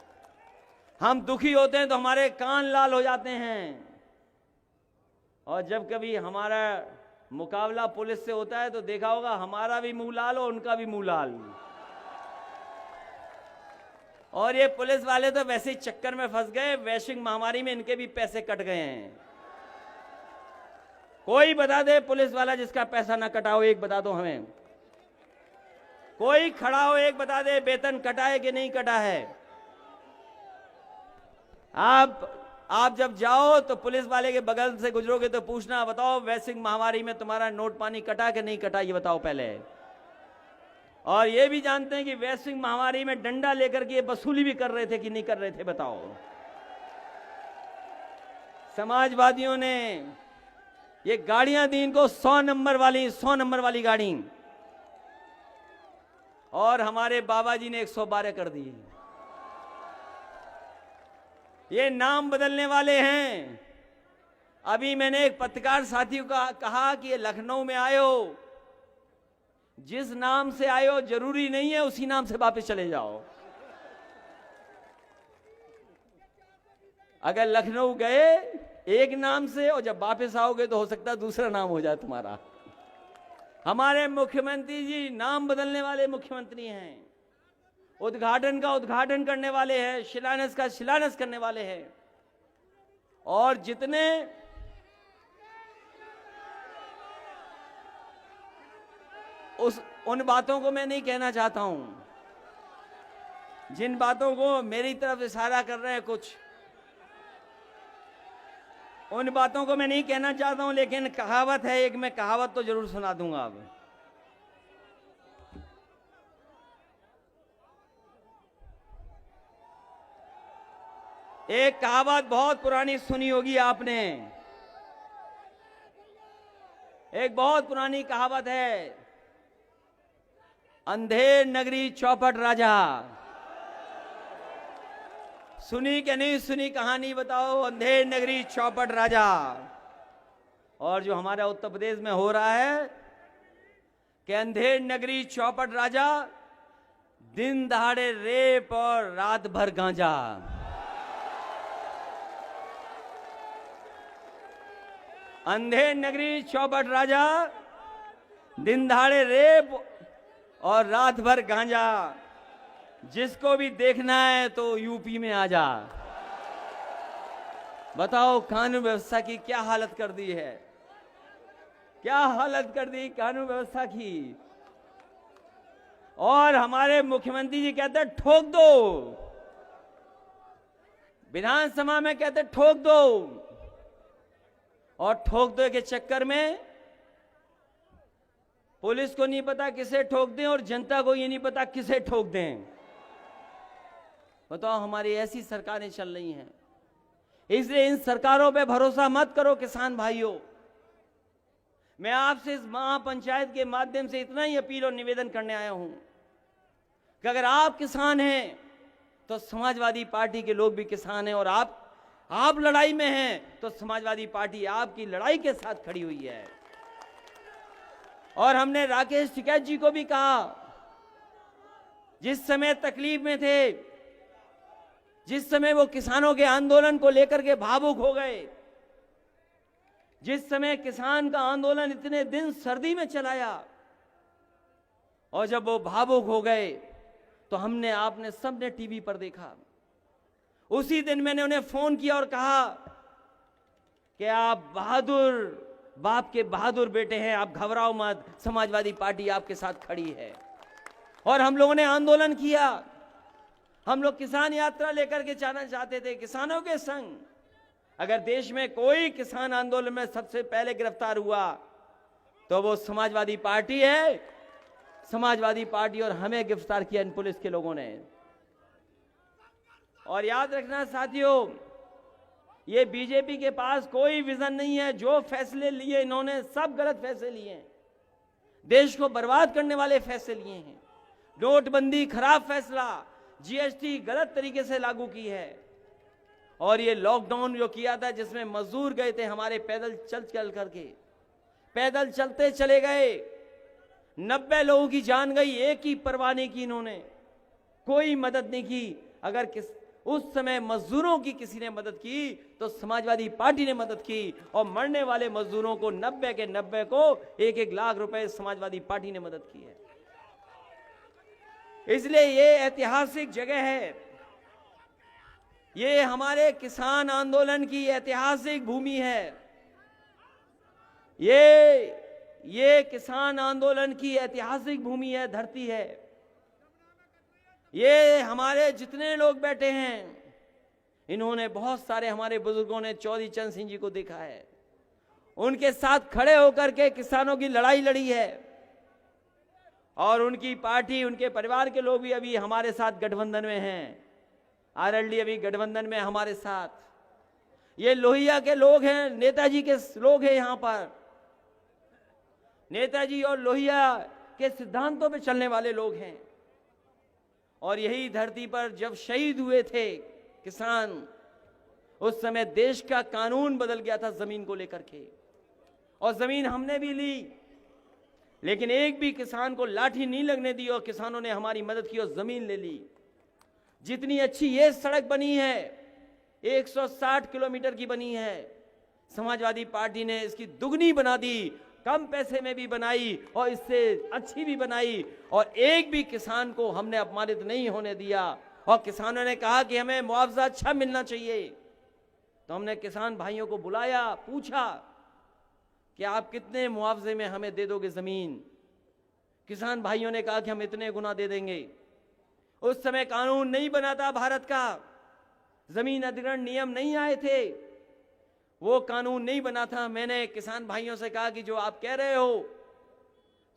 हम दुखी होते हैं तो हमारे कान लाल हो जाते हैं। और जब कभी हमारा मुकाबला पुलिस से होता है तो देखा होगा हमारा भी मुंह लाल और उनका भी मुंह लाल। और ये पुलिस वाले तो वैसे ही चक्कर में फंस गए, वैश्विक महामारी में इनके भी पैसे कट गए हैं। कोई बता दे पुलिस वाला जिसका पैसा ना कटा हो, एक बता दो हमें। कोई खड़ा हो, एक बता दे वेतन कटा है कि नहीं कटा है। आप जब जाओ तो पुलिस वाले के बगल से गुजरोगे तो पूछना, बताओ वैश्विक महामारी में तुम्हारा नोट पानी कटा कि नहीं कटा, ये बताओ पहले। और ये भी जानते हैं कि वैश्विक महामारी में डंडा लेकर के ये वसूली भी कर रहे थे कि नहीं कर रहे थे, बताओ। समाजवादियों ने ये गाड़ियां दी इनको 100 नंबर वाली गाड़ी, और हमारे बाबा जी ने 112 कर दी। ये नाम बदलने वाले हैं। अभी मैंने एक पत्रकार साथियों का कहा कि ये लखनऊ में आए हो, जिस नाम से आए हो जरूरी नहीं है उसी नाम से वापस चले जाओ। अगर लखनऊ गए एक नाम से और जब वापस आओगे तो हो सकता है दूसरा नाम हो जाए तुम्हारा। हमारे मुख्यमंत्री जी नाम बदलने वाले मुख्यमंत्री हैं, उद्घाटन का उद्घाटन करने वाले हैं, शिलान्यास का शिलान्यास करने वाले हैं। और जितने उन बातों को मैं नहीं कहना चाहता हूं, जिन बातों को मेरी तरफ इशारा कर रहे हैं कुछ, उन बातों को मैं नहीं कहना चाहता हूं, लेकिन कहावत है एक, मैं कहावत तो जरूर सुना दूंगा अब। एक कहावत बहुत पुरानी सुनी होगी आपने, एक बहुत पुरानी कहावत है, अंधेर नगरी चौपट राजा। सुनी कि नहीं सुनी कहानी बताओ, अंधेर नगरी चौपट राजा। और जो हमारा उत्तर प्रदेश में हो रहा है कि अंधेर नगरी चौपट राजा, दिन दहाड़े रेप और रात भर गांजा। अंधेर नगरी चौपट राजा, दिन दहाड़े रेप और रात भर गांजा। जिसको भी देखना है तो यूपी में आ जा। बताओ कानून व्यवस्था की क्या हालत कर दी है, क्या हालत कर दी कानून व्यवस्था की। और हमारे मुख्यमंत्री जी कहते ठोक दो, विधानसभा में कहते ठोक दो, और ठोक दो के चक्कर में पुलिस को नहीं पता किसे ठोक दें और जनता को ये नहीं पता किसे ठोक दें। बताओ हमारी ऐसी सरकारें चल रही हैं। इसलिए इन सरकारों पे भरोसा मत करो किसान भाइयों। मैं आपसे इस महापंचायत के माध्यम से इतना ही अपील और निवेदन करने आया हूं कि अगर आप किसान हैं तो समाजवादी पार्टी के लोग भी किसान हैं, और आप लड़ाई में हैं तो समाजवादी पार्टी आपकी लड़ाई के साथ खड़ी हुई है। और हमने राकेश टिकैत जी को भी कहा, जिस समय तकलीफ में थे, जिस समय वो किसानों के आंदोलन को लेकर के भावुक हो गए, जिस समय किसान का आंदोलन इतने दिन सर्दी में चलाया, और जब वो भावुक हो गए तो आपने सबने टीवी पर देखा। उसी दिन मैंने उन्हें फोन किया और कहा कि आप बहादुर बाप के बहादुर बेटे हैं, आप घबराओ मत, समाजवादी पार्टी आपके साथ खड़ी है। और हम लोगों ने आंदोलन किया। हम लोग किसान यात्रा लेकर के जाना चाहते थे किसानों के संग। अगर देश में कोई किसान आंदोलन में सबसे पहले गिरफ्तार हुआ तो वो समाजवादी पार्टी है। समाजवादी पार्टी, और हमें गिरफ्तार किया इन पुलिस के लोगों ने। और याद रखना साथियों, ये बीजेपी के पास कोई विजन नहीं है। जो फैसले लिए इन्होंने सब गलत फैसले लिए हैं, देश को बर्बाद करने वाले फैसले लिए हैं। नोटबंदी खराब फैसला, जीएसटी गलत तरीके से लागू की है, और ये लॉकडाउन जो किया था जिसमें मजदूर गए थे हमारे पैदल चल करके, पैदल चलते चले गए, 90 लोगों की जान गई, एक ही परवाह नहीं की इन्होंने, कोई मदद नहीं की। अगर उस समय मजदूरों की किसी ने मदद की तो समाजवादी पार्टी ने मदद की, और मरने वाले मजदूरों को 90 के 90 को 1-1 लाख रुपए समाजवादी पार्टी ने मदद की है। इसलिए ये ऐतिहासिक जगह है, ये हमारे किसान आंदोलन की ऐतिहासिक भूमि है। ये किसान आंदोलन की ऐतिहासिक भूमि है, धरती है। ये हमारे जितने लोग बैठे हैं, इन्होंने बहुत सारे हमारे बुजुर्गों ने चौधरी चरण सिंह जी को देखा है, उनके साथ खड़े होकर के किसानों की लड़ाई लड़ी है। और उनकी पार्टी, उनके परिवार के लोग भी अभी हमारे साथ गठबंधन में हैं। आरएलडी अभी गठबंधन में हमारे साथ। ये लोहिया के लोग हैं, नेताजी के लोग हैं यहाँ पर। नेताजी और लोहिया के सिद्धांतों पे चलने वाले लोग हैं। और यही धरती पर जब शहीद हुए थे किसान, उस समय देश का कानून बदल गया था जमीन को लेकर के, और जमीन हमने भी ली, लेकिन एक भी किसान को लाठी नहीं लगने दी, और किसानों ने हमारी मदद की और जमीन ले ली। जितनी अच्छी ये सड़क बनी है, 160 किलोमीटर की बनी है, समाजवादी पार्टी ने इसकी दुगनी बना दी, कम पैसे में भी बनाई और इससे अच्छी भी बनाई, और एक भी किसान को हमने अपमानित नहीं होने दिया। और किसानों ने कहा कि हमें मुआवजा अच्छा मिलना चाहिए, तो हमने किसान भाइयों को बुलाया, पूछा कि आप कितने मुआवजे में हमें दे दोगे जमीन। किसान भाइयों ने कहा कि हम इतने गुना दे देंगे। उस समय कानून नहीं बना था भारत का, जमीन अधिग्रहण नियम नहीं आए थे, वो कानून नहीं बना था। मैंने किसान भाइयों से कहा कि जो आप कह रहे हो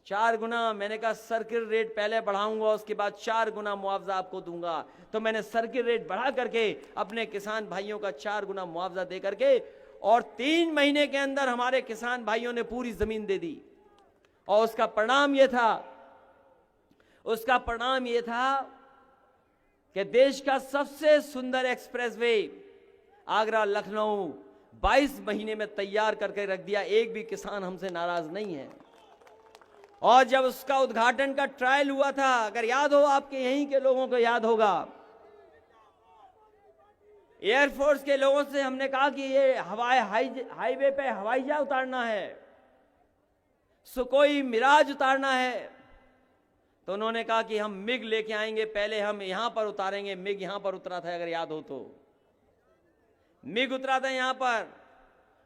4 गुना, मैंने कहा सर्किल रेट पहले बढ़ाऊंगा, उसके बाद 4 गुना मुआवजा आपको दूंगा। तो मैंने सर्किल रेट बढ़ा करके अपने किसान भाइयों का 4 गुना मुआवजा दे करके, और 3 महीने के अंदर हमारे किसान भाइयों ने पूरी जमीन दे दी। और उसका परिणाम यह था कि देश का सबसे सुंदर एक्सप्रेसवे आगरा लखनऊ 22 महीने में तैयार करके रख दिया। एक भी किसान हमसे नाराज नहीं है। और जब उसका उद्घाटन का ट्रायल हुआ था, अगर याद हो, आपके यहीं के लोगों को याद होगा, एयरफोर्स के लोगों से हमने कहा कि ये हाईवे पे हवाई जहाज उतारना है, सुकोई मिराज उतारना है, तो उन्होंने कहा कि हम मिग लेके आएंगे, पहले हम यहां पर उतारेंगे। मिग यहां पर उतरा था, अगर याद हो तो मिग उतरा था यहां पर,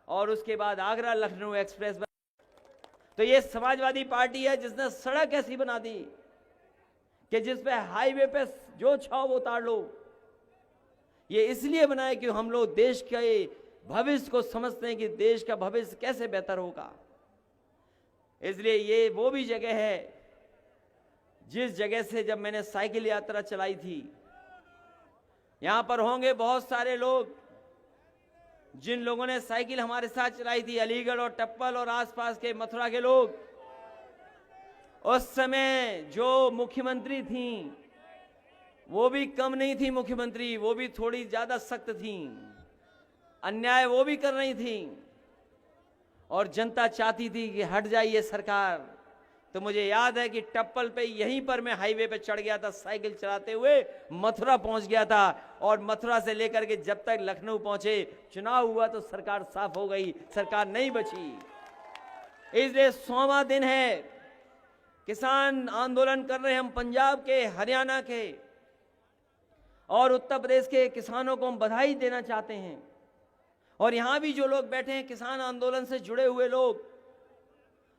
और उसके बाद आगरा लखनऊ एक्सप्रेस। तो ये समाजवादी पार्टी है जिसने सड़क ऐसी बना दी कि जिसपे हाईवे पे जो चाहो वो उतार लो। ये इसलिए बनाए कि हम लोग देश के भविष्य को समझते हैं कि देश का भविष्य कैसे बेहतर होगा। इसलिए ये वो भी जगह है जिस जगह से जब मैंने साइकिल यात्रा चलाई थी, यहां पर होंगे बहुत सारे लोग जिन लोगों ने साइकिल हमारे साथ चलाई थी, अलीगढ़ और टप्पल और आसपास के मथुरा के लोग। उस समय जो मुख्यमंत्री थी वो भी कम नहीं थी मुख्यमंत्री, वो भी थोड़ी ज्यादा सख्त थी, अन्याय वो भी कर रही थी, और जनता चाहती थी कि हट जाइए सरकार। तो मुझे याद है कि टप्पल पे यहीं पर मैं हाईवे पे चढ़ गया था, साइकिल चलाते हुए मथुरा पहुंच गया था, और मथुरा से लेकर के जब तक लखनऊ पहुंचे, चुनाव हुआ तो सरकार साफ हो गई, सरकार नहीं बची। इसलिए 100वां दिन है, किसान आंदोलन कर रहे हैं हम पंजाब के, हरियाणा के और उत्तर प्रदेश के किसानों को हम बधाई देना चाहते हैं। और यहां भी जो लोग बैठे हैं किसान आंदोलन से जुड़े हुए लोग,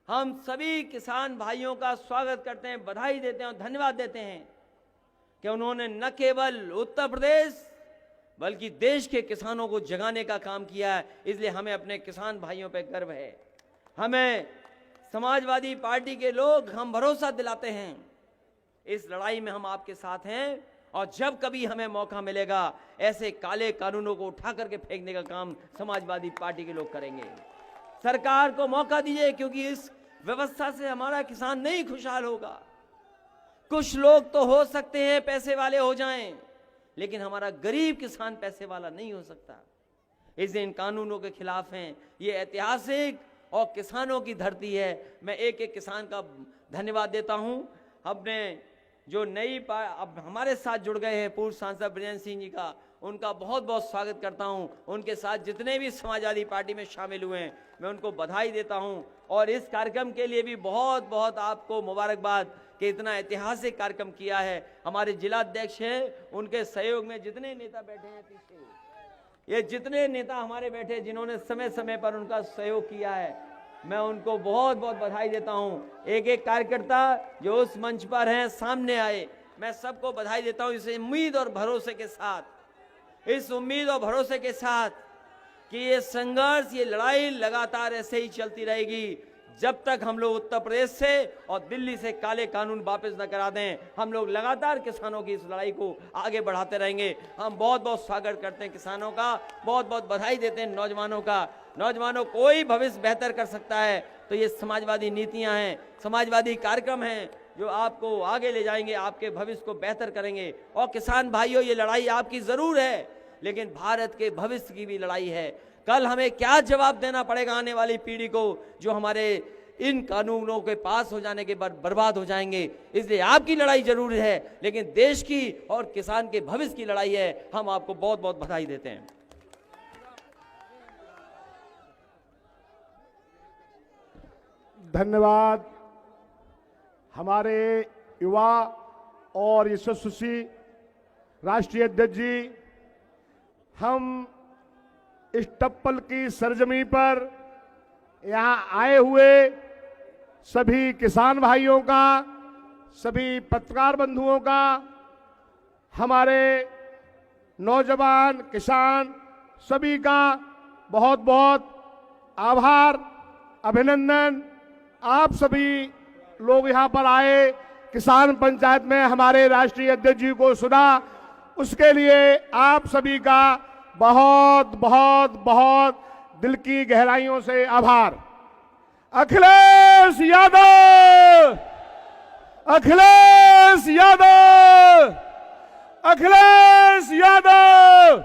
हम सभी किसान भाइयों का स्वागत करते हैं, बधाई देते हैं और धन्यवाद देते हैं कि उन्होंने न केवल उत्तर प्रदेश बल्कि देश के किसानों को जगाने का काम किया है। इसलिए हमें अपने किसान भाइयों पर गर्व है। हमें समाजवादी पार्टी के लोग हम भरोसा दिलाते हैं, इस लड़ाई में हम आपके साथ हैं, और जब कभी हमें मौका मिलेगा ऐसे काले कानूनों को उठा करके फेंकने का काम समाजवादी पार्टी के लोग करेंगे। सरकार को मौका दीजिए, क्योंकि इस व्यवस्था से हमारा किसान नहीं खुशहाल होगा। कुछ लोग तो हो सकते हैं पैसे वाले हो जाएं, लेकिन हमारा गरीब किसान पैसे वाला नहीं हो सकता। इसलिए इन कानूनों के खिलाफ हैं। ये ऐतिहासिक और किसानों की धरती है। मैं एक एक किसान का धन्यवाद देता हूं। हमने जो अब हमारे साथ जुड़ गए हैं पूर्व सांसद ब्रजेंद्र सिंह जी का, उनका बहुत बहुत स्वागत करता हूं। उनके साथ जितने भी समाजवादी पार्टी में शामिल हुए हैं, मैं उनको बधाई देता हूं। और इस कार्यक्रम के लिए भी बहुत बहुत आपको मुबारकबाद कि इतना ऐतिहासिक कार्यक्रम किया है। हमारे जिला अध्यक्ष हैं, उनके सहयोग में जितने नेता बैठे हैं पीछे, ये जितने नेता हमारे बैठे जिन्होंने समय समय पर उनका सहयोग किया है, मैं उनको बहुत बहुत बधाई देता हूं। एक एक कार्यकर्ता जो उस मंच पर हैं, सामने आए, मैं सबको बधाई देता हूं। इस उम्मीद और भरोसे के साथ, इस उम्मीद और भरोसे के साथ कि ये संघर्ष, ये लड़ाई लगातार ऐसे ही चलती रहेगी जब तक हम लोग उत्तर प्रदेश से और दिल्ली से काले कानून वापस न करा दें। हम लोग लगातार किसानों की इस लड़ाई को आगे बढ़ाते रहेंगे। हम बहुत बहुत स्वागत करते हैं किसानों का, बहुत बहुत बधाई देते हैं नौजवानों का। नौजवानों कोई भविष्य बेहतर कर सकता है तो ये समाजवादी नीतियां हैं, समाजवादी कार्यक्रम हैं जो आपको आगे ले जाएंगे, आपके भविष्य को बेहतर करेंगे। और किसान भाइयों, ये लड़ाई आपकी जरूर है, लेकिन भारत के भविष्य की भी लड़ाई है। कल हमें क्या जवाब देना पड़ेगा आने वाली पीढ़ी को, जो हमारे इन कानूनों के पास हो जाने के बाद बर्बाद हो जाएंगे। इसलिए आपकी लड़ाई जरूर है, लेकिन देश की और किसान के भविष्य की लड़ाई है। हम आपको बहुत बहुत बधाई देते हैं। धन्यवाद हमारे युवा और यशस्वी राष्ट्रीय अध्यक्ष जी। हम इस टप्पल की सरजमी पर यहां आए हुए सभी किसान भाइयों का, सभी पत्रकार बंधुओं का, हमारे नौजवान किसान सभी का बहुत बहुत आभार, अभिनंदन। आप सभी लोग यहां पर आए, किसान पंचायत में हमारे राष्ट्रीय अध्यक्ष जी को सुना, उसके लिए आप सभी का बहुत बहुत बहुत दिल की गहराइयों से आभार। अखिलेश यादव, अखिलेश यादव, अखिलेश यादव।